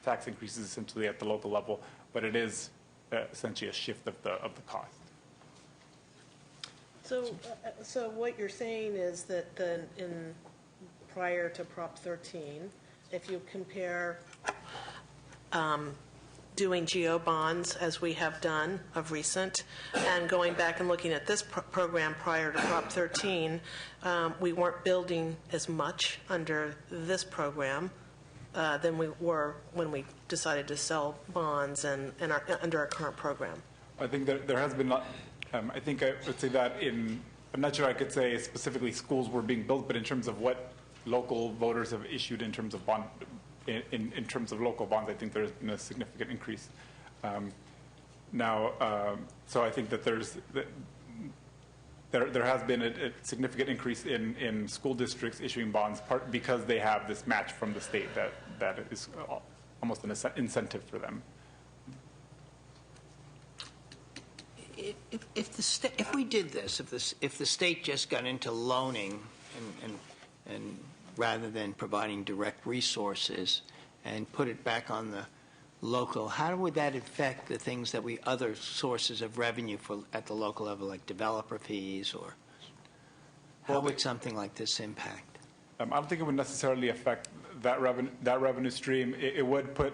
H: tax increases essentially at the local level, but it is essentially a shift of the cost.
B: So what you're saying is that prior to Prop 13, if you compare doing GO bonds as we have done of recent and going back and looking at this program prior to Prop 13, we weren't building as much under this program than we were when we decided to sell bonds and under our current program.
H: I think there has been, I think I would say that I'm not sure I could say specifically schools were being built, but in terms of what local voters have issued in terms of in terms of local bonds, I think there's been a significant increase. So I think that there has been a significant increase in school districts issuing bonds, because they have this match from the state that is almost an incentive for them.
A: If we did this, if the state just got into loaning and rather than providing direct resources and put it back on the local, how would that affect the things that other sources of revenue at the local level, like developer fees, or how would something like this impact?
H: I don't think it would necessarily affect that revenue stream. It would put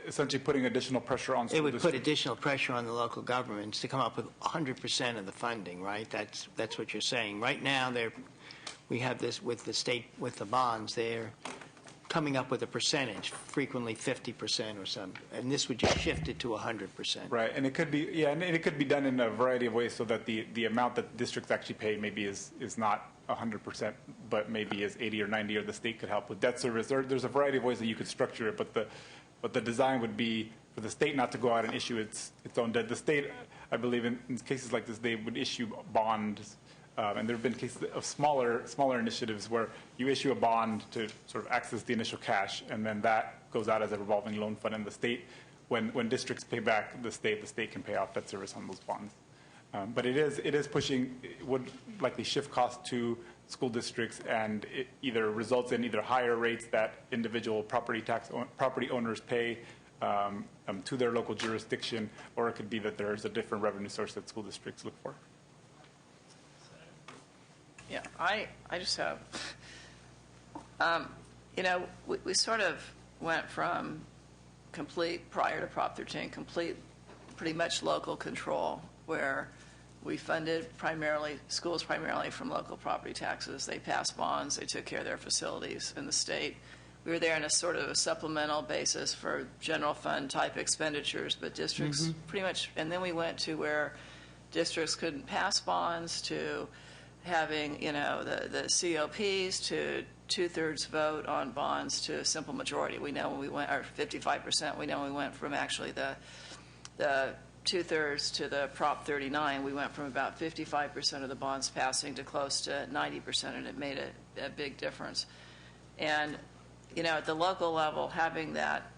H: essentially putting additional pressure on school districts. It would put additional pressure on the local governments to come up with 100% of the funding, right? That's what you're saying. Right now, we have this with the state, with the bonds, they're coming up with a percentage, frequently 50% or something, and this would just shift it to 100%. Right, and it could be, and it could be done in a variety of ways so that the amount that districts actually pay maybe is not 100%, but maybe is 80 or 90, or the state could help with debt service. There's a variety of ways that you could structure it, but the design would be for the state not to go out and issue its own debt. The state, I believe, in cases like this, they would issue bonds. And there have been cases of smaller initiatives where you issue a bond to sort of access the initial cash, and then that goes out as a revolving loan fund. And the state, when districts pay back the state can pay off debt service on those bonds. But it is pushing. It would likely shift costs to school districts, and it either results in either higher rates that individual property owners pay to their local jurisdiction, or it could be that there's a different revenue source that school districts look for.
D: Yeah, I just have, we sort of went from complete, prior to Prop 13, pretty much local control, where we funded schools primarily from local property taxes. They passed bonds, they took care of their facilities in the state. We were there on a sort of a supplemental basis for general fund type expenditures, but districts pretty much, and then we went to where districts couldn't pass bonds, to having, the COPs, to 2/3 vote on bonds to a simple majority. We know when we went, or 55%, we know when we went from actually the 2/3 to the Prop 39, we went from about 55% of the bonds passing to close to 90%, and it made a big difference. And, at the local level, having that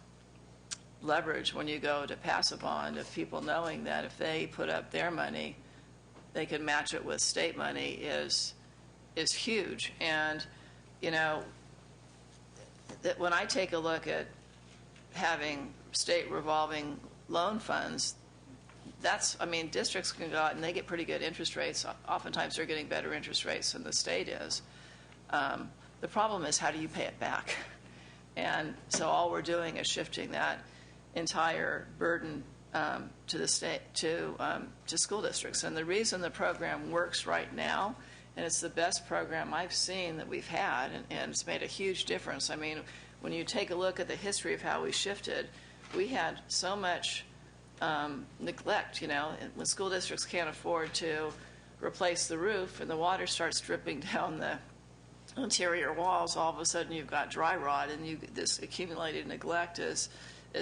D: leverage when you go to pass a bond, of people knowing that if they put up their money, they can match it with state money is huge. And, that when I take a look at having state revolving loan funds, districts can go out and they get pretty good interest rates. Oftentimes they're getting better interest rates than the state is. The problem is, how do you pay it back? And so all we're doing is shifting that entire burden to the state, to school districts. And the reason the program works right now, and it's the best program I've seen that we've had, and it's made a huge difference. I mean, when you take a look at the history of how we shifted, we had so much neglect, when school districts can't afford to replace the roof and the water starts dripping down the interior walls, all of a sudden you've got dry rot, and this accumulated neglect is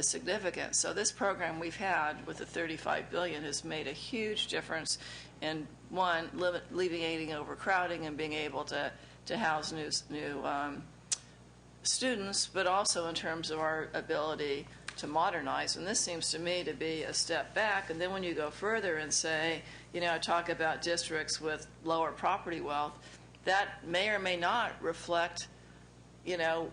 D: significant. So this program we've had with the $35 billion has made a huge difference in, one, alleviating overcrowding and being able to house new students, but also in terms of our ability to modernize. And this seems to me to be a step back. And then when you go further and say, talk about districts with lower property wealth, that may or may not reflect, may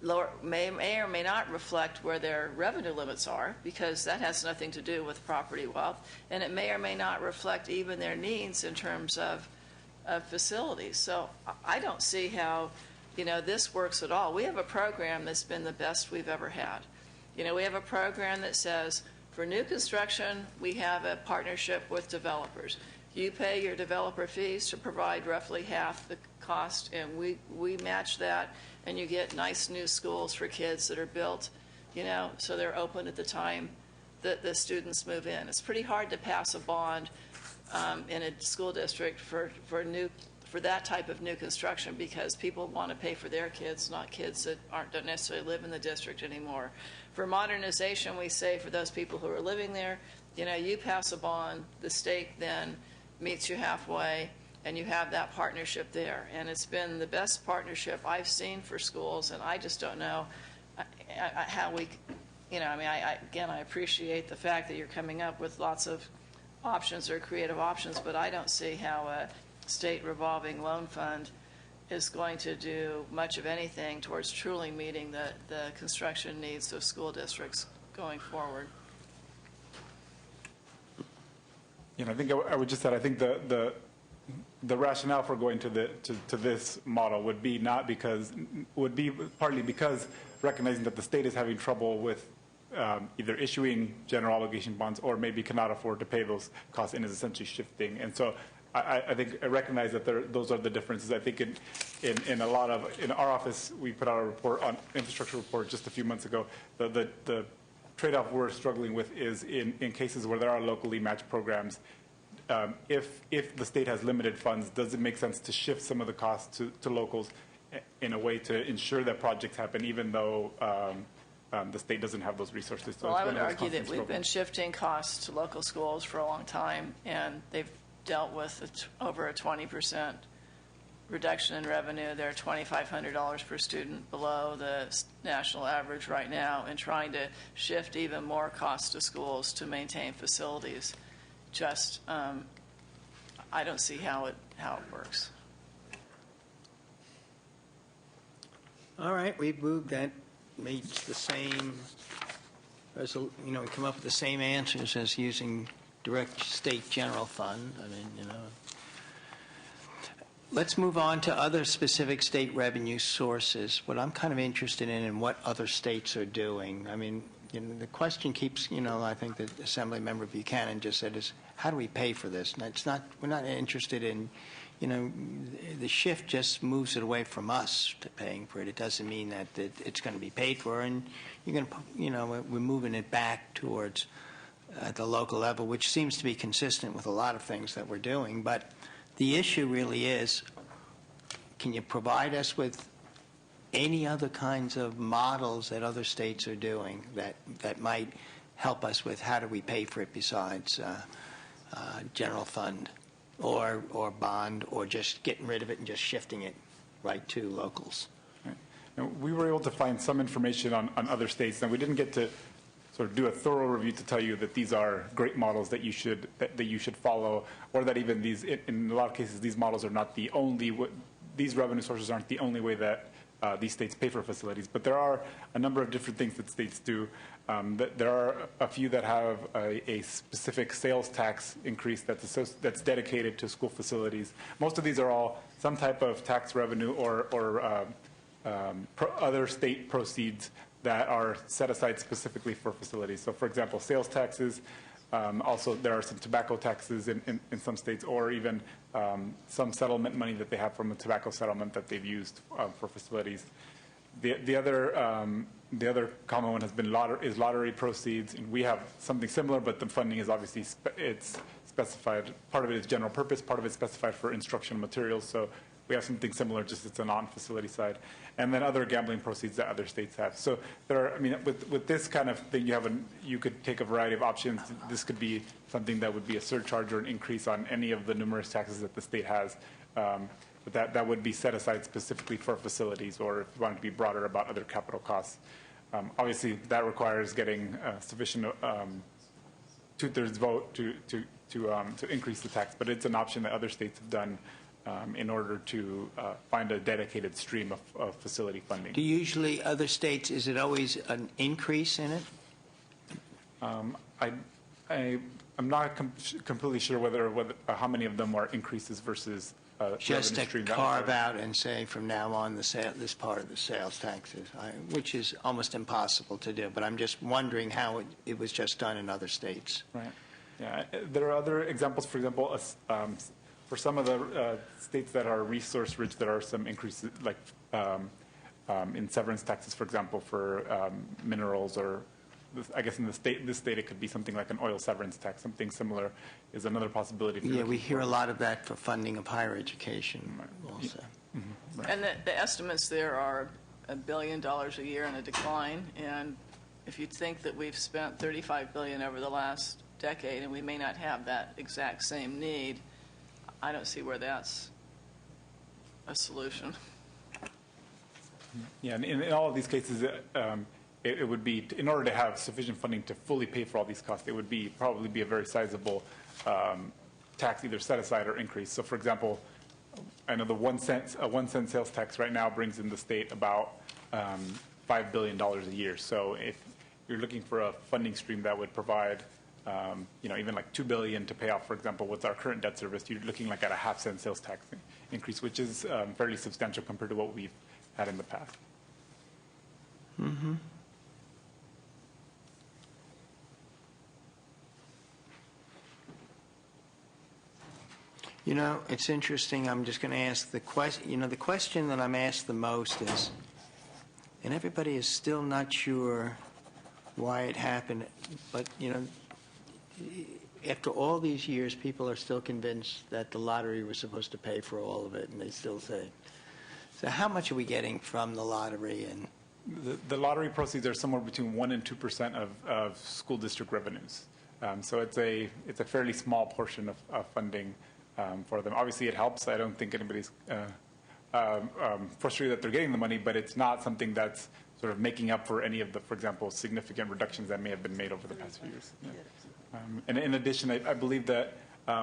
D: or may not reflect where their revenue limits are, because that has nothing to do with property wealth. And it may or may not reflect even their needs in terms of facilities. So I don't see how, this works at all. We have a program that's been the best we've ever had. We have a program that says for new construction, we have a partnership with developers. You pay your developer fees to provide roughly half the cost, and we match that, and you get nice new schools for kids that are built, so they're open at the time that the students move in. It's pretty hard to pass a bond in a school district for that type of new construction, because people want to pay for their kids, not kids that don't necessarily live in the district anymore. For modernization, we say for those people who are living there, you pass a bond, the state then meets you halfway, and you have that partnership there. And it's been the best partnership I've seen for schools, and I just don't know how we, again, I appreciate the fact that you're coming up with lots of options or creative options, but I don't see how a state revolving loan fund is going to do much of anything towards truly meeting the construction needs of school districts going forward.
H: I think I would just add, I think the rationale for going to this model would be partly because recognizing that the state is having trouble with either issuing general obligation bonds or maybe cannot afford to pay those costs and is essentially shifting. And so I think I recognize that those are the differences. I think in our office, we put out a report on infrastructure report just a few months ago. The trade-off we're struggling with is in cases where there are locally matched programs, if the state has limited funds, does it make sense to shift some of the costs to locals in a way to ensure that projects happen, even though the state doesn't have those resources? So
D: well, I would argue that we've been shifting costs to local schools for a long time, and they've dealt with over a 20% reduction in revenue. They're $2,500 per student below the national average right now, and trying to shift even more costs to schools to maintain facilities. Just, I don't see how it works.
A: All right, we've moved that, meets the same, we come up with the same answers as using direct state general fund. Let's move on to other specific state revenue sources. What I'm kind of interested in what other states are doing. The question keeps, I think that Assemblymember Buchanan just said is, how do we pay for this? And we're not interested in, the shift just moves it away from us to paying for it. It doesn't mean that it's going to be paid for, and we're moving it back towards the local level, which seems to be consistent with a lot of things that we're doing. But the issue really is, can you provide us with any other kinds of models that other states are doing that might help us with how do we pay for it besides general fund or bond, or just getting rid of it and just shifting it right to locals?
H: Right. Now, we were able to find some information on other states. Now, we didn't get to sort of do a thorough review to tell you that these are great models that you should follow, or that even these, in a lot of cases, these models are not the only, these revenue sources aren't the only way that these states pay for facilities. But there are a number of different things that states do. There are a few that have a specific sales tax increase that's dedicated to school facilities. Most of these are all some type of tax revenue or other state proceeds that are set aside specifically for facilities. So, for example, sales taxes. Also, there are some tobacco taxes in some states, or even some settlement money that they have from a tobacco settlement that they've used for facilities. The other The other common one has been lottery proceeds, and we have something similar, but the funding is obviously it's specified. Part of it is general purpose, part of it is specified for instructional materials. So we have something similar, just it's a non-facility side, and then other gambling proceeds that other states have. So there are, I mean, with this kind of thing, you could take a variety of options. This could be something that would be a surcharge or an increase on any of the numerous taxes that the state has. But that would be set aside specifically for facilities, or if you wanted to be broader about other capital costs. Obviously, that requires getting sufficient two-thirds vote to increase the tax, but it's an option that other states have done in order to find a dedicated stream of facility funding.
A: Do usually other states, is it always an increase in it?
H: I'm not completely sure whether how many of them are increases versus
A: just to carve out and say from now on this part of the sales taxes, which is almost impossible to do. But I'm just wondering how it was just done in other states.
H: Right. Yeah. There are other examples. For example, for some of the states that are resource rich, there are some increases, like in severance taxes, for example, for minerals, or I guess in this state it could be something like an oil severance tax. Something similar is another possibility.
A: Yeah, we hear a lot of that for funding of higher education also.
H: Yeah. Mm-hmm.
D: And the estimates there are $1 billion a year in a decline. And if you think that we've spent $35 billion over the last decade and we may not have that exact same need, I don't see where that's a solution.
H: Yeah, and in all of these cases, it would be, in order to have sufficient funding to fully pay for all these costs, it would probably be a very sizable tax, either set aside or increase. So, for example, I know a 1 cent sales tax right now brings in the state about $5 billion a year. So, if you're looking for a funding stream that would provide, even like $2 billion to pay off, for example, what's our current debt service, you're looking like at a 0.5 cent sales tax increase, which is fairly substantial compared to what we've had in the past.
A: Mm-hmm. You know, it's interesting. I'm just going to ask the question. The question that I'm asked the most is, and everybody is still not sure why it happened, but, after all these years, people are still convinced that the lottery was supposed to pay for all of it, and they still say. So how much are we getting from the lottery? And
H: the lottery proceeds are somewhere between 1% and 2% of school district revenues. So it's a fairly small portion of funding for them. Obviously, it helps. I don't think anybody's frustrated that they're getting the money, but it's not something that's sort of making up for any of the, for example, significant reductions that may have been made over the past few years. Yeah. And in addition, I believe that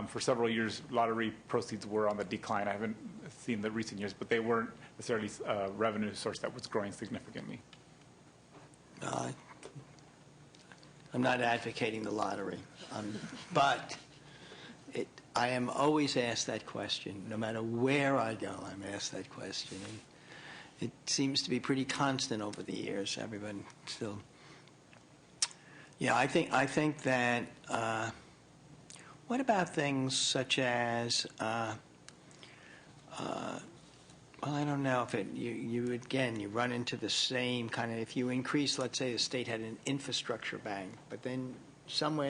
H: for several years, lottery proceeds were on the decline. I haven't seen the recent years, but they weren't necessarily a revenue source that was growing significantly.
A: I'm not advocating the lottery, but I am always asked that question. No matter where I go, I'm asked that question. And it seems to be pretty constant over the years. Everyone still. Yeah, I think that. What about things such as? Well, I don't know if you run into the same kind of, if you increase, let's say the state had an infrastructure bank, but then somewhere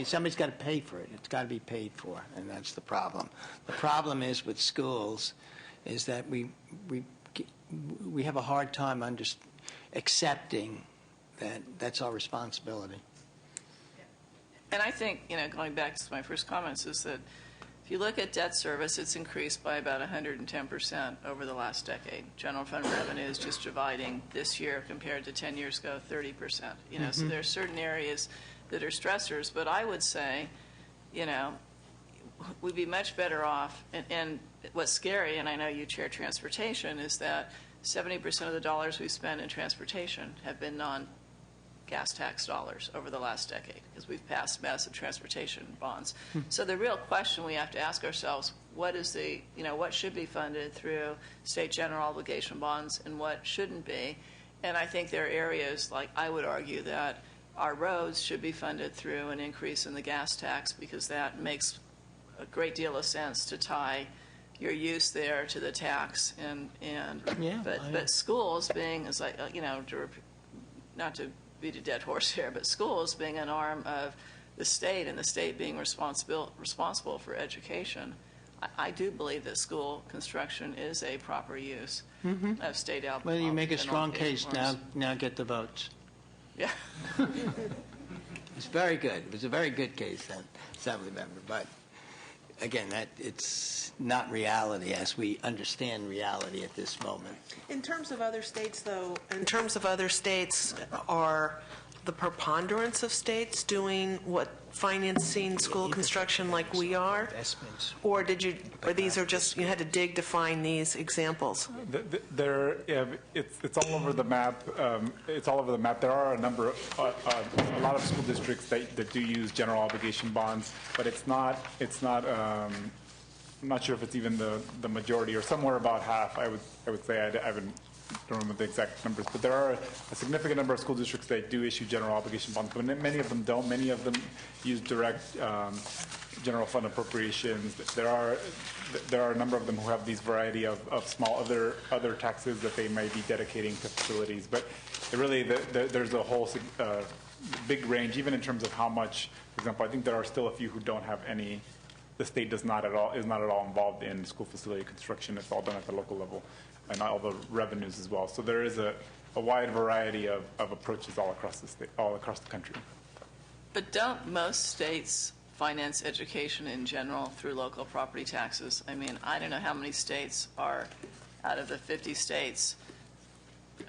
A: somebody's got to pay for it. It's got to be paid for, and that's the problem. The problem is with schools is that we have a hard time accepting that that's our responsibility.
D: And I think, going back to my first comments, is that if you look at debt service, it's increased by about 110% over the last decade. General fund revenue is just dividing this year compared to 10 years ago, 30%. Mm-hmm. So there are certain areas that are stressors, but I would say, we'd be much better off. And what's scary, and I know you chair transportation, is that 70% of the dollars we spend in transportation have been non-gas tax dollars over the last decade, because we've passed massive transportation bonds. So the real question we have to ask ourselves, what should be funded through state general obligation bonds and what shouldn't be? And I think there are areas, like I would argue, that our roads should be funded through an increase in the gas tax, because that makes a great deal of sense to tie your use there to the tax. But schools being, as not to beat a dead horse here, but schools being an arm of the state and the state being responsible for education, I do believe that school construction is a proper use of state out.
A: Well, you make a strong case. Now get the votes.
D: Yeah.
A: It's very good. It was a very good case, then, Assembly Member. But again, it's not reality as we understand reality at this moment.
B: In terms of other states, though, are the preponderance of states doing what financing school construction like we are?
A: Investments.
B: Or these are just, you had to dig to find these examples?
H: It's all over the map. It's all over the map. There are a lot of school districts that do use general obligation bonds, but it's not. I'm not sure if it's even the majority, or somewhere about half. I would say. I don't remember the exact numbers, but there are a significant number of school districts that do issue general obligation bonds, but many of them don't. Many of them use direct general fund appropriations. There are a number of them who have these variety of small other taxes that they may be dedicating to facilities. But really, there's a whole big range, even in terms of how much. For example, I think there are still a few who don't have any. The state is not at all involved in school facility construction. It's all done at the local level, and all the revenues as well. So there is a wide variety of approaches all across the state, all across the country.
D: But don't most states finance education in general through local property taxes? I mean, I don't know how many states are out of the 50 states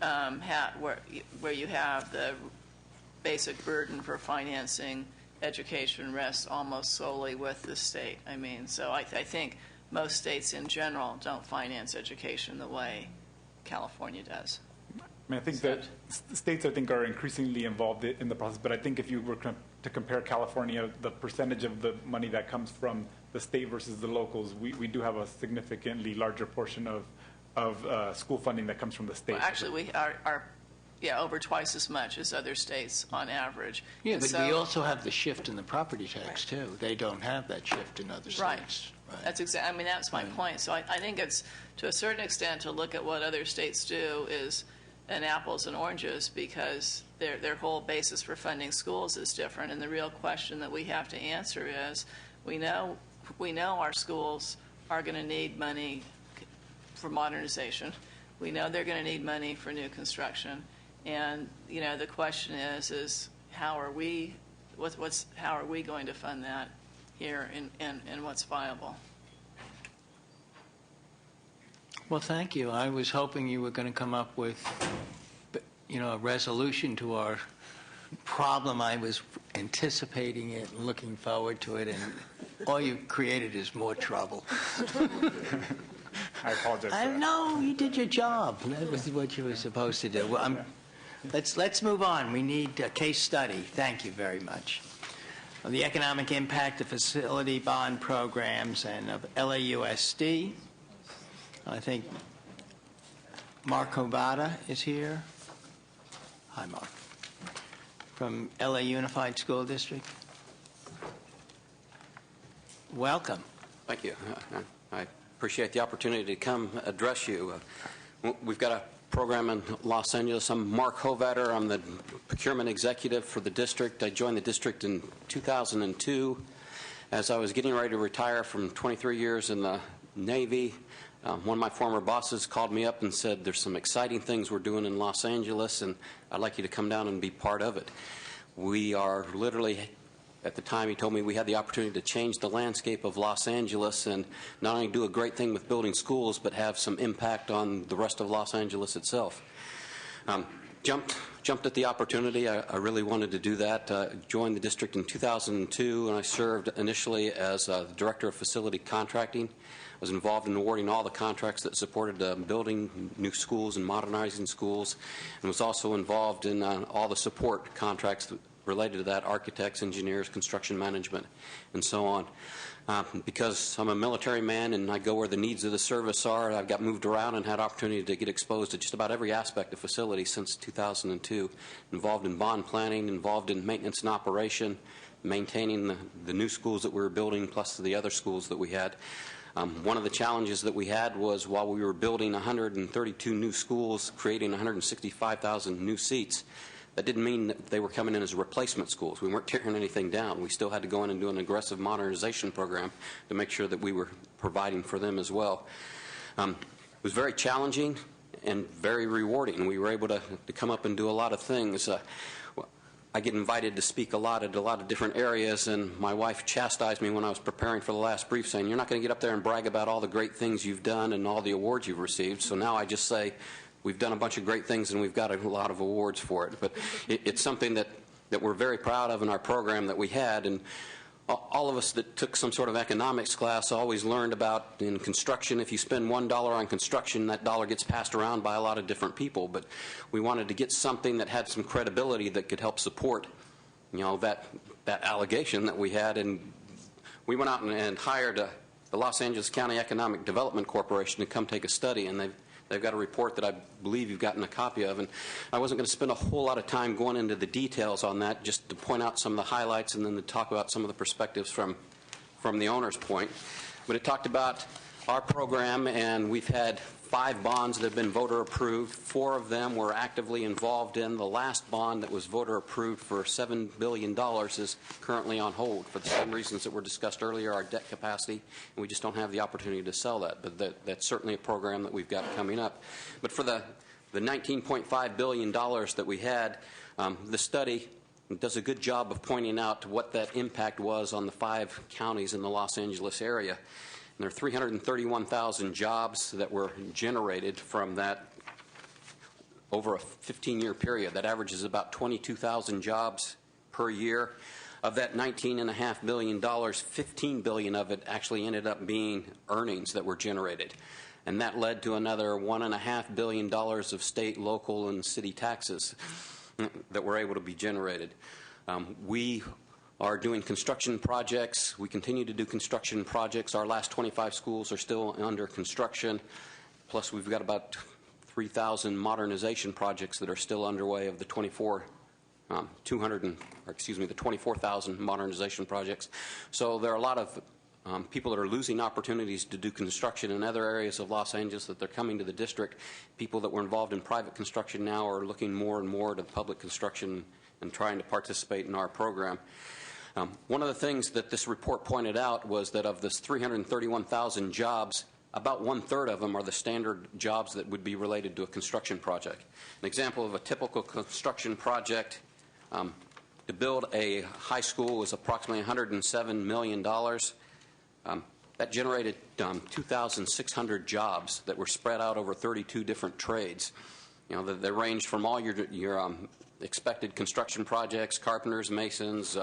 D: where you have the basic burden for financing education rests almost solely with the state. I mean, so I think most states in general don't finance education the way California does.
H: I mean, I think that states, are increasingly involved in the process, but I think if you were to compare California, the percentage of the money that comes from the state versus the locals, we do have a significantly larger portion of school funding that comes from the state.
D: Well, actually, we are over twice as much as other states on average.
A: Yeah, but we also have the shift in the property tax, too. They don't have that shift in other states.
D: Right. That's exactly. I mean, that's my point. So I think it's, to a certain extent, to look at what other states do is an apples and oranges, because their whole basis for funding schools is different. And the real question that we have to answer is, we know our schools are going to need money for modernization. We know they're going to need money for new construction. And the question is how are we going to fund that here, and what's viable?
A: Well, thank you. I was hoping you were going to come up with, a resolution to our problem. I was anticipating it and looking forward to it, and all you've created is more trouble.
H: I apologize.
A: No, you did your job. That was what you were supposed to do. Well, let's move on. We need a case study. Thank you very much. On the economic impact of facility bond programs and of LAUSD. I think Mark Obata is here. Hi, Mark. From LA Unified School District. Welcome.
I: Thank you. I appreciate the opportunity to come address you. We've got a program in Los Angeles. I'm Mark Hovatter. I'm the procurement executive for the district. I joined the district in 2002 as I was getting ready to retire from 23 years in the Navy. One of my former bosses called me up and said, there's some exciting things we're doing in Los Angeles, and I'd like you to come down and be part of it. We are literally, at the time he told me, we had the opportunity to change the landscape of Los Angeles and not only do a great thing with building schools, but have some impact on the rest of Los Angeles itself. Jumped at the opportunity. I really wanted to do that. Joined the district in 2002, and I served initially as the director of facility contracting. I was involved in awarding all the contracts that supported building new schools and modernizing schools, and was also involved in all the support contracts related to that: architects, engineers, construction management, and so on. Because I'm a military man and I go where the needs of the service are, I've got moved around and had opportunity to get exposed to just about every aspect of facility since 2002. Involved in bond planning, involved in maintenance and operation, maintaining the new schools that we were building, plus the other schools that we had. One of the challenges that we had was, while we were building 132 new schools, creating 165,000 new seats, that didn't mean that they were coming in as replacement schools. We weren't tearing anything down. We still had to go in and do an aggressive modernization program to make sure that we were providing for them as well. It was very challenging and very rewarding. We were able to come up and do a lot of things. I get invited to speak a lot at a lot of different areas, and my wife chastised me when I was preparing for the last brief, saying, "You're not going to get up there and brag about all the great things you've done and all the awards you've received." So now I just say, we've done a bunch of great things and we've got a lot of awards for it. But it's something that we're very proud of in our program that we had. And all of us that took some sort of economics class always learned about in construction, if you spend $1 on construction, that dollar gets passed around by a lot of different people. But we wanted to get something that had some credibility that could help support, that allegation that we had. And we went out and hired the Los Angeles County Economic Development Corporation to come take a study, and they've got a report that I believe you've gotten a copy of. And I wasn't going to spend a whole lot of time going into the details on that, just to point out some of the highlights and then to talk about some of the perspectives from the owner's point. But it talked about our program, and we've had 5 bonds that have been voter approved. 4 of them we're actively involved in. The last bond that was voter approved for $7 billion is currently on hold for the same reasons that were discussed earlier, our debt capacity, and we just don't have the opportunity to sell that. But that's certainly a program that we've got coming up. But for the $19.5 billion that we had, the study does a good job of pointing out what that impact was on the 5 counties in the Los Angeles area. And there are 331,000 jobs that were generated from that over a 15-year period. That averages about 22,000 jobs per year. Of that $19.5 billion, $15 billion of it actually ended up being earnings that were generated. And that led to another $1.5 billion of state, local, and city taxes that were able to be generated. We are doing construction projects. We continue to do construction projects. Our last 25 schools are still under construction. Plus, we've got about 3,000 modernization projects that are still underway of the 24,000 modernization projects. So there are a lot of people that are losing opportunities to do construction in other areas of Los Angeles that they're coming to the district. People that were involved in private construction now are looking more and more to public construction and trying to participate in our program. One of the things that this report pointed out was that of this 331,000 jobs, about 1/3 of them are the standard jobs that would be related to a construction project. An example of a typical construction project, to build a high school was approximately $107 million. That generated 2,600 jobs that were spread out over 32 different trades. They ranged from all your expected construction projects, carpenters, masons,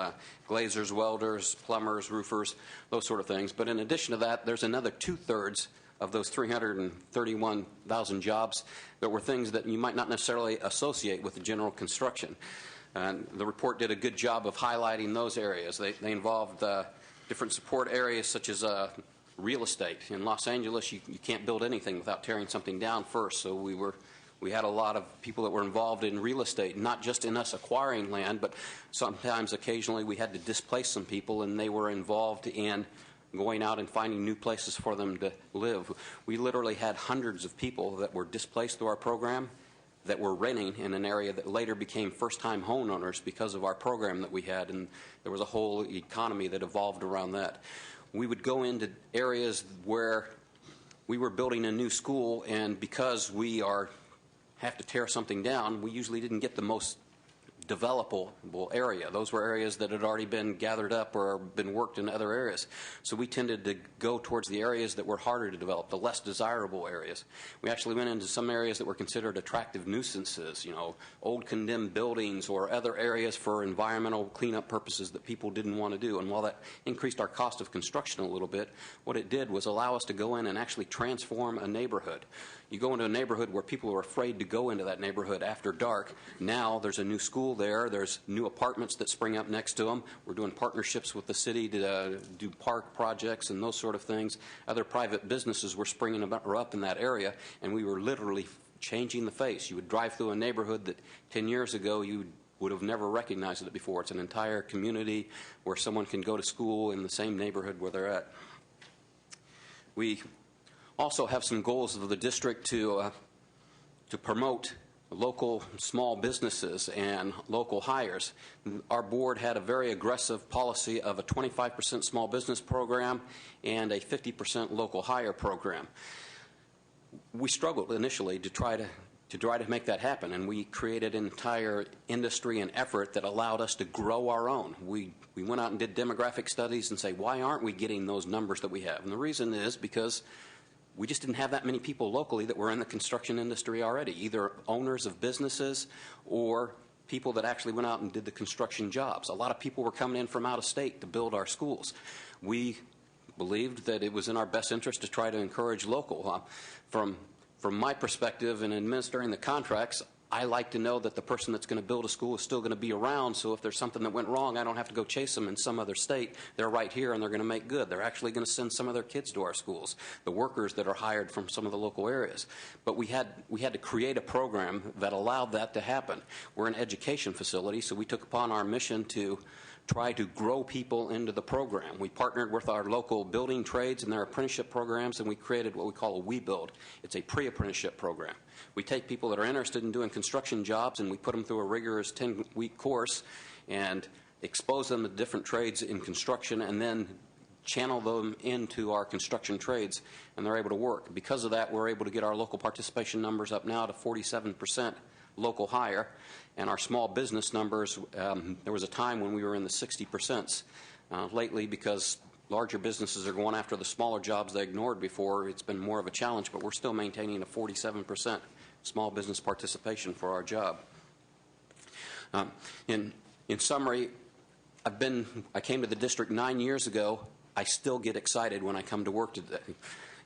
I: glazers, welders, plumbers, roofers, those sort of things. But in addition to that, there's another 2/3 of those 331,000 jobs that were things that you might not necessarily associate with the general construction. And the report did a good job of highlighting those areas. They involved different support areas such as real estate. In Los Angeles, you can't build anything without tearing something down first. So we had a lot of people that were involved in real estate, not just in us acquiring land, but sometimes occasionally we had to displace some people, and they were involved in going out and finding new places for them to live. We literally had hundreds of people that were displaced through our program that were renting in an area that later became first-time homeowners because of our program that we had, and there was a whole economy that evolved around that. We would go into areas where we were building a new school, and because we have to tear something down, we usually didn't get the most developable area. Those were areas that had already been gathered up or been worked in other areas. So we tended to go towards the areas that were harder to develop, the less desirable areas. We actually went into some areas that were considered attractive nuisances, old condemned buildings or other areas for environmental cleanup purposes that people didn't want to do. And while that increased our cost of construction a little bit, what it did was allow us to go in and actually transform a neighborhood. You go into a neighborhood where people were afraid to go into that neighborhood after dark. Now there's a new school there. There's new apartments that spring up next to them. We're doing partnerships with the city to do park projects and those sort of things. Other private businesses were springing up in that area, and we were literally changing the face. You would drive through a neighborhood that 10 years ago you would have never recognized it before. It's an entire community where someone can go to school in the same neighborhood where they're at. We also have some goals of the district to promote local small businesses and local hires. Our board had a very aggressive policy of a 25% small business program and a 50% local hire program. We struggled initially to try to make that happen, and we created an entire industry and effort that allowed us to grow our own. We went out and did demographic studies and say, why aren't we getting those numbers that we have? And the reason is because we just didn't have that many people locally that were in the construction industry already, either owners of businesses or people that actually went out and did the construction jobs. A lot of people were coming in from out of state to build our schools. We believed that it was in our best interest to try to encourage local. From my perspective in administering the contracts, I like to know that the person that's going to build a school is still going to be around, so if there's something that went wrong, I don't have to go chase them in some other state. They're right here, and they're going to make good. They're actually going to send some of their kids to our schools, the workers that are hired from some of the local areas. But we had to create a program that allowed that to happen. We're an education facility, so we took upon our mission to try to grow people into the program. We partnered with our local building trades and their apprenticeship programs, and we created what we call a WeBuild. It's a pre-apprenticeship program. We take people that are interested in doing construction jobs, and we put them through a rigorous 10-week course and expose them to different trades in construction, and then channel them into our construction trades, and they're able to work. Because of that, we're able to get our local participation numbers up now to 47% local hire, and our small business numbers, there was a time when we were in the 60%. Lately, because larger businesses are going after the smaller jobs they ignored before, it's been more of a challenge, but we're still maintaining a 47% small business participation for our job. In summary, I came to the district 9 years ago. I still get excited when I come to work today.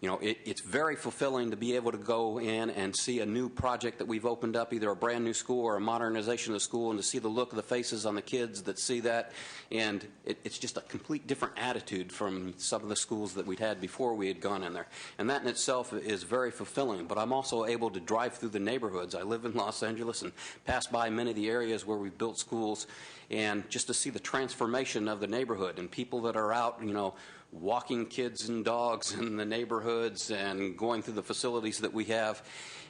I: You know, it's very fulfilling to be able to go in and see a new project that we've opened up, either a brand new school or a modernization of the school, and to see the look of the faces on the kids that see that. And it's just a complete different attitude from some of the schools that we'd had before we had gone in there. And that in itself is very fulfilling. But I'm also able to drive through the neighborhoods. I live in Los Angeles and pass by many of the areas where we've built schools, and just to see the transformation of the neighborhood and people that are out, you know, walking kids and dogs in the neighborhoods and going through the facilities that we have,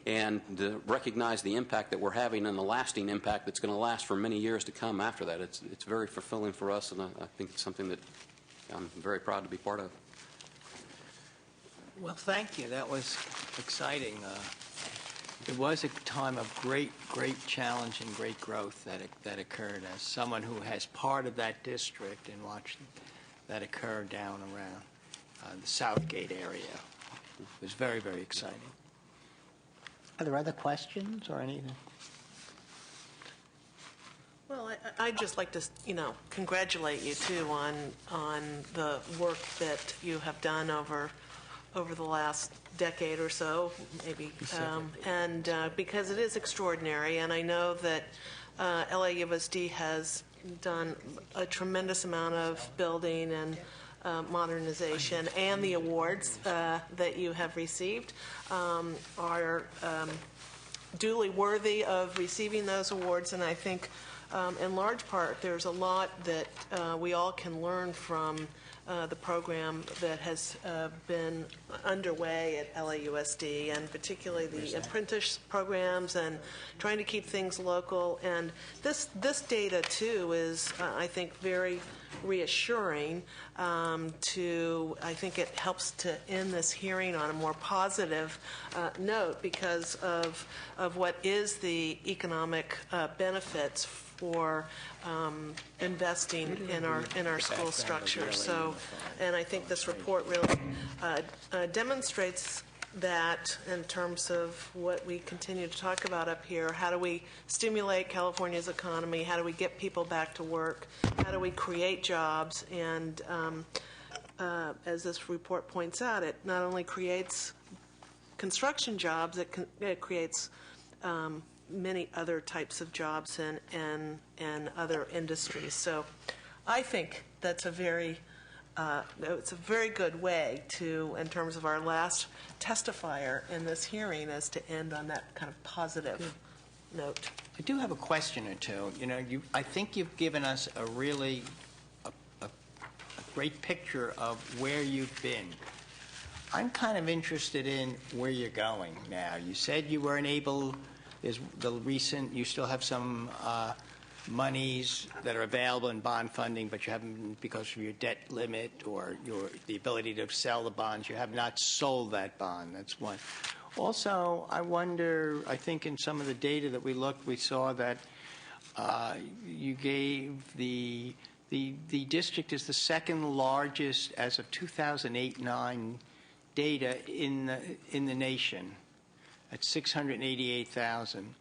I: and to recognize the impact that we're having and the lasting impact that's going to last for many years to come after that. It's very fulfilling for us, and I think it's something that I'm very proud to be part of.
A: Well, thank you. That was exciting. It was a time of great challenge and great growth that occurred. As someone who has part of that district and watched that occur down around the Southgate area, it was very exciting. Are there other questions or anything?
B: Well, I'd just like to, congratulate you too on the work that you have done over the last decade or so, maybe, and because it is extraordinary, and I know that LAUSD has done a tremendous amount of building and modernization, and the awards that you have received are duly worthy of receiving those awards, and I think in large part there's a lot that we all can learn from the program that has been underway at LAUSD, and particularly the apprentice programs and trying to keep things local. And this data, too, is, I think, very reassuring I think it helps to end this hearing on a more positive note because of what is the economic benefits for investing in our school structure. So, and I think this report really demonstrates that in terms of what we continue to talk about up here. How do we stimulate California's economy? How do we get people back to work? How do we create jobs? And as this report points out, it not only creates construction jobs, it creates many other types of jobs and other industries. So I think that's it's a very good way to, in terms of our last testifier in this hearing, as to end on that kind of positive note.
A: I do have a question or two. I think you've given us a really a great picture of where you've been. I'm kind of interested in where you're going now. You said you weren't able There's the recent, you still have some monies that are available in bond funding, but you haven't, because of your debt limit or the ability to sell the bonds, you have not sold that bond. That's one. Also, I wonder, I think in some of the data that we looked, we saw that you gave the district is the second largest as of 2008-9 data in the nation at 688,000.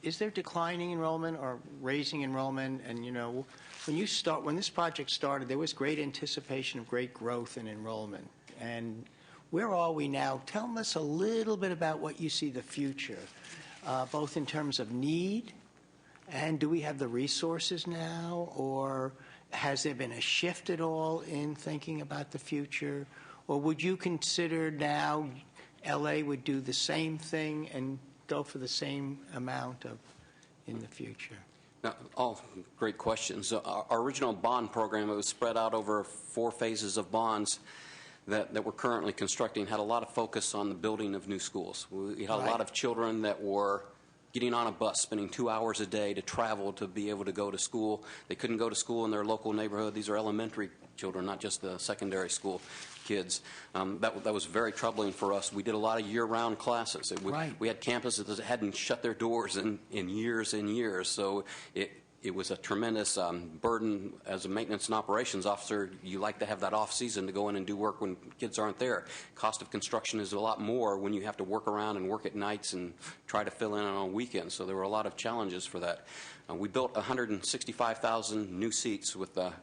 A: Is there declining enrollment or raising enrollment? And when this project started, there was great anticipation of great growth in enrollment. And where are we now? Tell us a little bit about what you see the future, both in terms of need, and do we have the resources now, or has there been a shift at all in thinking about the future? Or would you consider now LA would do the same thing and go for the same amount in the future?
I: Now, all great questions. Our original bond program, it was spread out over 4 phases of bonds that we're currently constructing, had a lot of focus on the building of new schools. We had a lot of children that were getting on a bus, spending 2 hours a day to travel to be able to go to school. They couldn't go to school in their local neighborhood. These are elementary children, not just the secondary school kids. That was very troubling for us. We did a lot of year-round classes. We had campuses that hadn't shut their doors in years and years, so it was a tremendous burden. As a maintenance and operations officer, you like to have that off season to go in and do work when kids aren't there. Cost of construction is a lot more when you have to work around and work at nights and try to fill in on weekends, so there were a lot of challenges for that. We built 165,000 new seats with the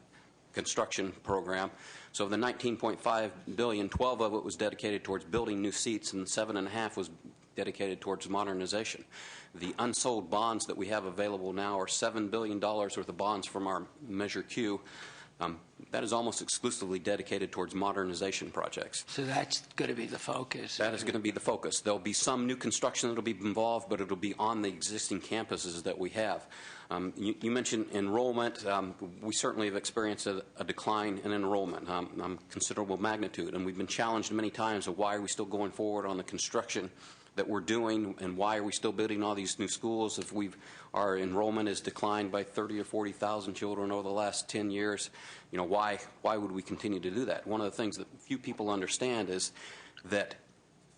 I: construction program. So of the $19.5 billion, 12 of it was dedicated towards building new seats, and 7.5 was dedicated towards modernization. The unsold bonds that we have available now are $7 billion worth of bonds from our Measure Q. That is almost exclusively dedicated towards modernization projects.
A: So that's going to be the focus.
I: That is going to be the focus. There'll be some new construction that will be involved, but it'll be on the existing campuses that we have. You mentioned enrollment. We certainly have experienced a decline in enrollment, considerable magnitude, and we've been challenged many times of why are we still going forward on the construction that we're doing, and why are we still building all these new schools if our enrollment has declined by 30 or 40,000 children over the last 10 years. Why would we continue to do that? One of the things that few people understand is that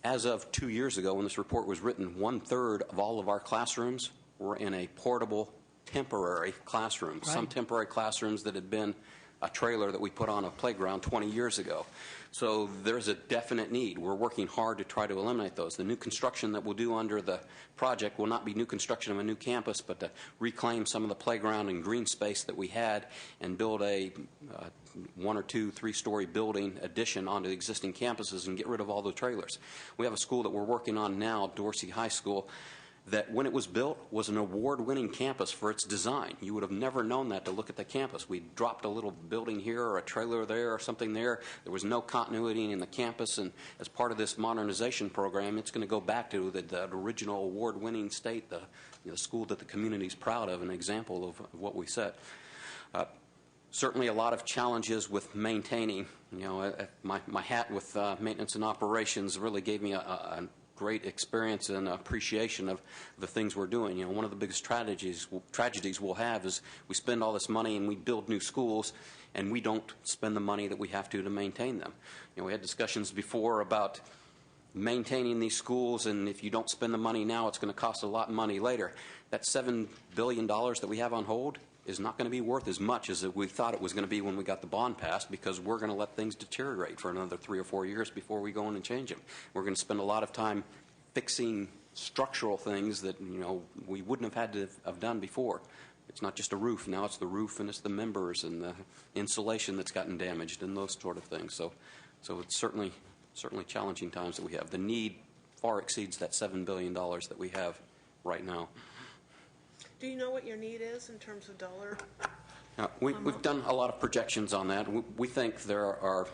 I: as of 2 years ago, when this report was written, 1/3 of all of our classrooms were in a portable temporary classroom. Right. Some temporary classrooms that had been a trailer that we put on a playground 20 years ago. So there's a definite need. We're working hard to try to eliminate those. The new construction that we'll do under the project will not be new construction of a new campus, but to reclaim some of the playground and green space that we had and build a 1 or 2, 3-story building addition onto the existing campuses and get rid of all the trailers. We have a school that we're working on now, Dorsey High School, that when it was built was an award-winning campus for its design. You would have never known that to look at the campus. We dropped a little building here or a trailer there or something there. There was no continuity in the campus, and as part of this modernization program, it's going to go back to the original award-winning state, the school that the community is proud of, an example of what we set. Certainly a lot of challenges with maintaining. My hat with maintenance and operations really gave me a great experience and appreciation of the things we're doing. One of the biggest tragedies we'll have is we spend all this money and we build new schools and we don't spend the money that we have to maintain them. We had discussions before about maintaining these schools, and if you don't spend the money now, it's going to cost a lot of money later. That $7 billion that we have on hold is not going to be worth as much as we thought it was going to be when we got the bond passed, because we're going to let things deteriorate for another 3 or 4 years before we go in and change them. We're going to spend a lot of time fixing structural things that we wouldn't have had to have done before. It's not just a roof. Now it's the roof and it's the members and the insulation that's gotten damaged and those sort of things. So it's certainly challenging times that we have. The need far exceeds that $7 billion that we have right now.
B: Do you know what your need is in terms of dollar?
I: We've done a lot of projections on that. We think there are,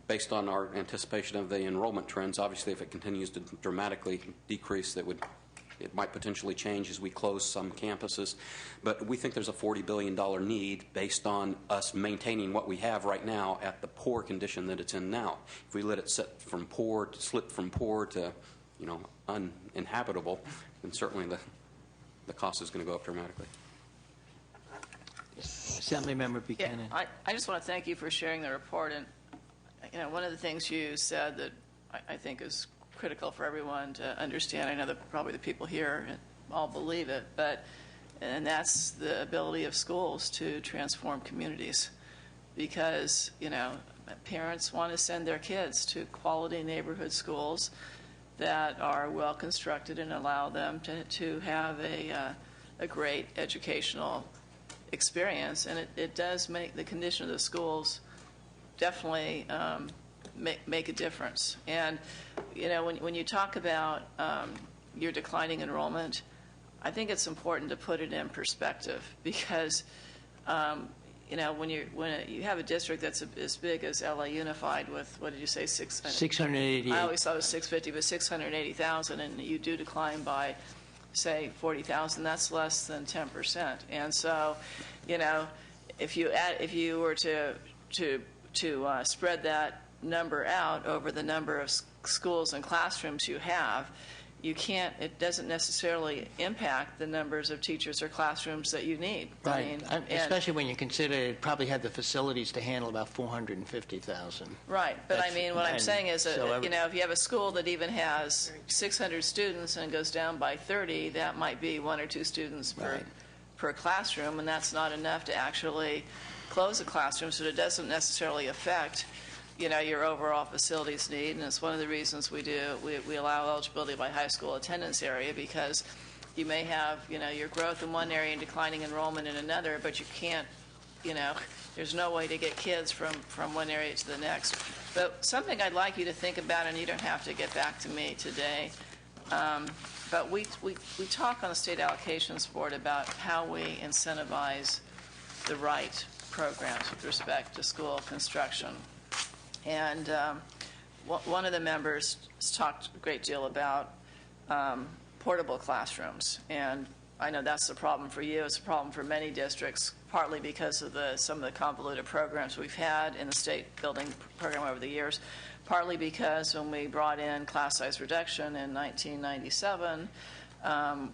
I: based on our anticipation of the enrollment trends, obviously if it continues to dramatically decrease, it might potentially change as we close some campuses. But we think there's a $40 billion need based on us maintaining what we have right now at the poor condition that it's in now. If we let it slip from poor to uninhabitable, then certainly the cost is going to go up dramatically.
A: Assemblymember Buchanan.
D: Yeah, I just want to thank you for sharing the report. And one of the things you said that I think is critical for everyone to understand, I know that probably the people here all believe it, and that's the ability of schools to transform communities. Because, parents want to send their kids to quality neighborhood schools that are well constructed and allow them to have a great educational experience. And it does make the condition of the schools definitely make a difference. And, when you talk about your declining enrollment, I think it's important to put it in perspective because, when you have a district that's as big as LA Unified with, what did you say,
A: 688.
D: I always thought it was 650, but 680,000, and you do decline by, say, 40,000. That's less than 10%. And so, if you were to spread that number out over the number of schools and classrooms you have, it doesn't necessarily impact the numbers of teachers or classrooms that you need.
A: Right. Especially when you consider it probably had the facilities to handle about 450,000.
D: Right. But what I'm saying is that, if you have a school that even has 600 students and goes down by 30, that might be 1 or 2 students per classroom, and that's not enough to actually close a classroom, so it doesn't necessarily affect your overall facilities need. And it's one of the reasons we allow eligibility by high school attendance area, because you may have your growth in one area and declining enrollment in another, but you can't there's no way to get kids from one area to the next. But something I'd like you to think about, and you don't have to get back to me today, but we talk on the State Allocations Board about how we incentivize the right programs with respect to school construction. And one of the members talked a great deal about portable classrooms. And I know that's a problem for you. It's a problem for many districts, partly because of some of the convoluted programs we've had in the state building program over the years, partly because when we brought in class size reduction in 1997,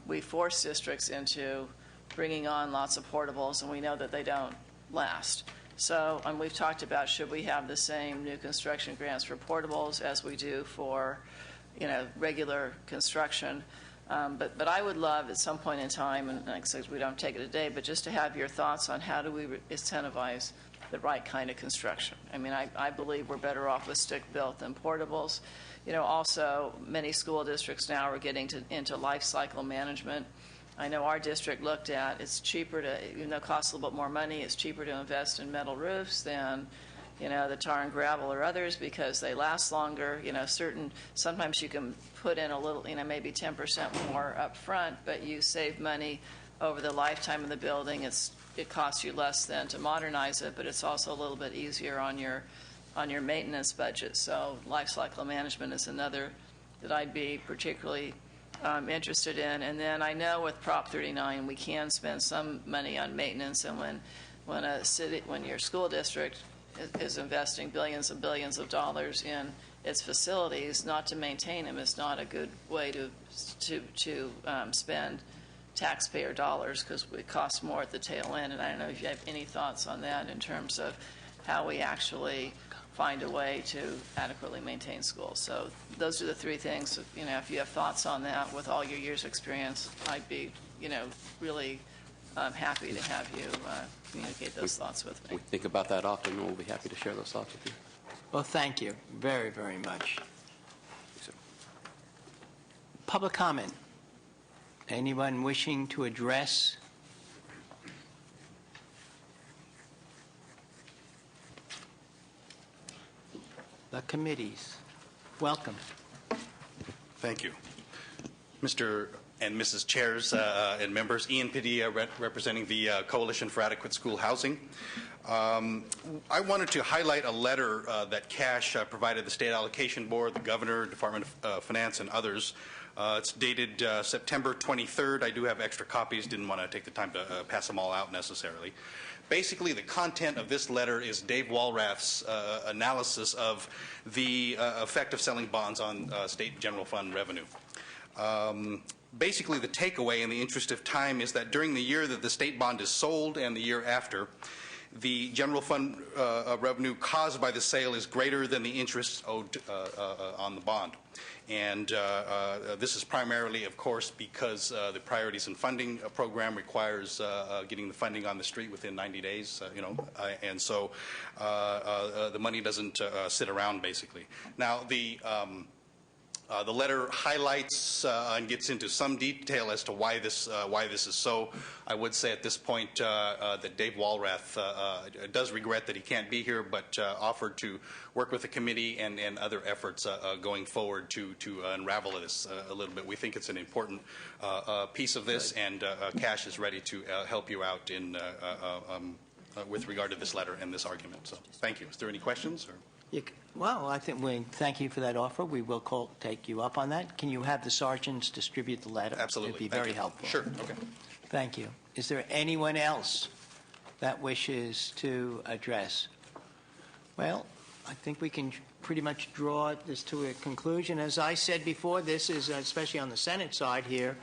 D: we forced districts into bringing on lots of portables, and we know that they don't last. So we've talked about, should we have the same new construction grants for portables as we do for, regular construction? But I would love at some point in time, and like I said, we don't take it today, but just to have your thoughts on how do we incentivize the right kind of construction. I believe we're better off with stick-built than portables. Also, many school districts now are getting into life cycle management. I know our district looked at, it's cheaper to, even though it costs a little bit more money, it's cheaper to invest in metal roofs than, the tar and gravel or others, because they last longer. Sometimes you can put in a little, maybe 10% more up front, but you save money over the lifetime of the building. It costs you less than to modernize it, but it's also a little bit easier on your maintenance budget. So life cycle management is another that I'd be particularly interested in. And then I know with Prop 39 we can spend some money on maintenance, and when your school district is investing billions and billions of dollars in its facilities, not to maintain them is not a good way to spend taxpayer dollars, because it costs more at the tail end. And I don't know if you have any thoughts on that in terms of how we actually find a way to adequately maintain schools. So those are the 3 things. If you have thoughts on that with all your years' experience, I'd be, really happy to have you communicate those thoughts with me.
I: We think about that often, and we'll be happy to share those thoughts with you.
A: Well, thank you very, very much. Public comment. Anyone wishing to address? The committees. Welcome.
J: Thank you. Mr. and Mrs. Chairs and members, Ian Padilla representing the Coalition for Adequate School Housing. I wanted to highlight a letter that CASH provided the State Allocation Board, the Governor, Department of Finance, and others It's dated September 23rd. I do have extra copies. Didn't want to take the time to pass them all out necessarily. Basically, the content of this letter is Dave Walrath's analysis of the effect of selling bonds on state general fund revenue. Basically, the takeaway in the interest of time is that during the year that the state bond is sold and the year after, the general fund revenue caused by the sale is greater than the interest owed on the bond. And this is primarily, of course, because the Priorities in Funding program requires getting the funding on the street within 90 days, and so the money doesn't sit around, basically. Now, the letter highlights and gets into some detail as to why this is so. I would say at this point that Dave Walrath does regret that he can't be here, but offered to work with the committee and other efforts going forward to unravel this a little bit. We think it's an important piece of this, and Cash is ready to help you out in with regard to this letter and this argument. So, thank you. Is there any questions? Or?
A: Well, I think we thank you for that offer. We will take you up on that. Can you have the sergeants distribute the letter?
J: Absolutely.
A: It'd be very helpful.
J: Sure. Okay.
A: Thank you. Is there anyone else that wishes to address? Well, I think we can pretty much draw this to a conclusion. As I said before, this is, especially on the Senate side here,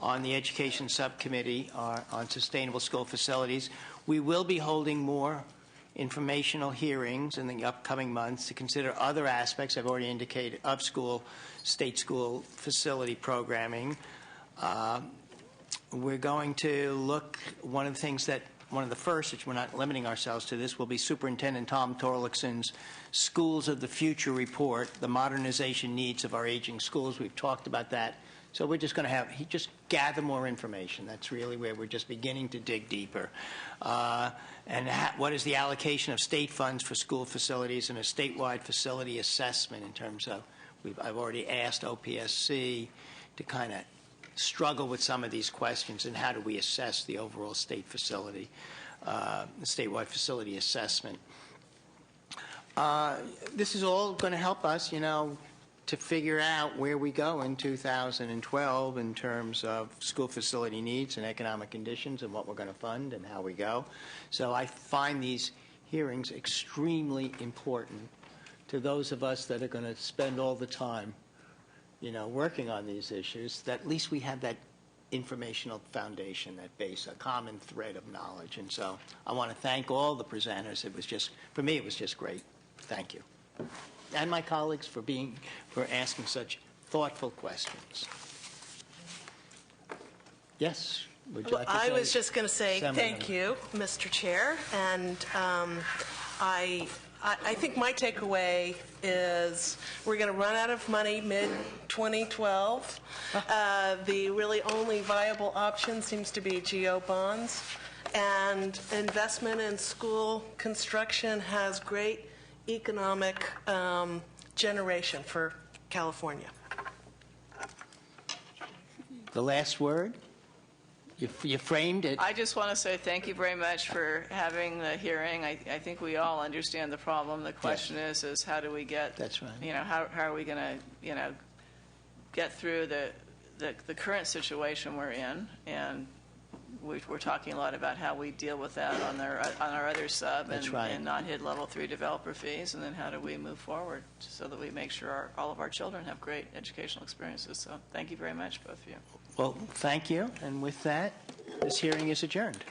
A: on the Education Subcommittee on Sustainable School Facilities, we will be holding more informational hearings in the upcoming months to consider other aspects, I've already indicated, of state school facility programming. We're going to look, one of the first, which we're not limiting ourselves to this, will be Superintendent Tom Torlickson's Schools of the Future report, the modernization needs of our aging schools. We've talked about that. So we're just going to just gather more information. That's really where we're just beginning to dig deeper. And what is the allocation of state funds for school facilities and a statewide facility assessment in terms of, I've already asked OPSC to kind of struggle with some of these questions and how do we assess the overall state facility, the statewide facility assessment. This is all going to help us, to figure out where we go in 2012 in terms of school facility needs and economic conditions and what we're going to fund and how we go. So I find these hearings extremely important to those of us that are going to spend all the time, working on these issues, that at least we have that informational foundation, that base, a common thread of knowledge. And so I want to thank all the presenters. For me, it was just great. Thank you. And my colleagues for asking such thoughtful questions. Yes, would you like to say?
B: I was just going to say thank
A: member.
B: you, Mr. Chair, and I think my takeaway is we're going to run out of money mid-2012. The really only viable option seems to be GO bonds, and investment in school construction has great economic generation for California.
A: The last word? You framed it.
D: I just want to say thank you very much for having the hearing. I think we all understand the problem. The question is how do we get,
A: that's right.
D: How are we going to, get through the current situation we're in, and we're talking a lot about how we deal with that on our other sub and not hit level 3 developer fees, and then how do we move forward so that we make sure all of our children have great educational experiences. So thank you very much, both of you.
A: Well, thank you. And with that, this hearing is adjourned.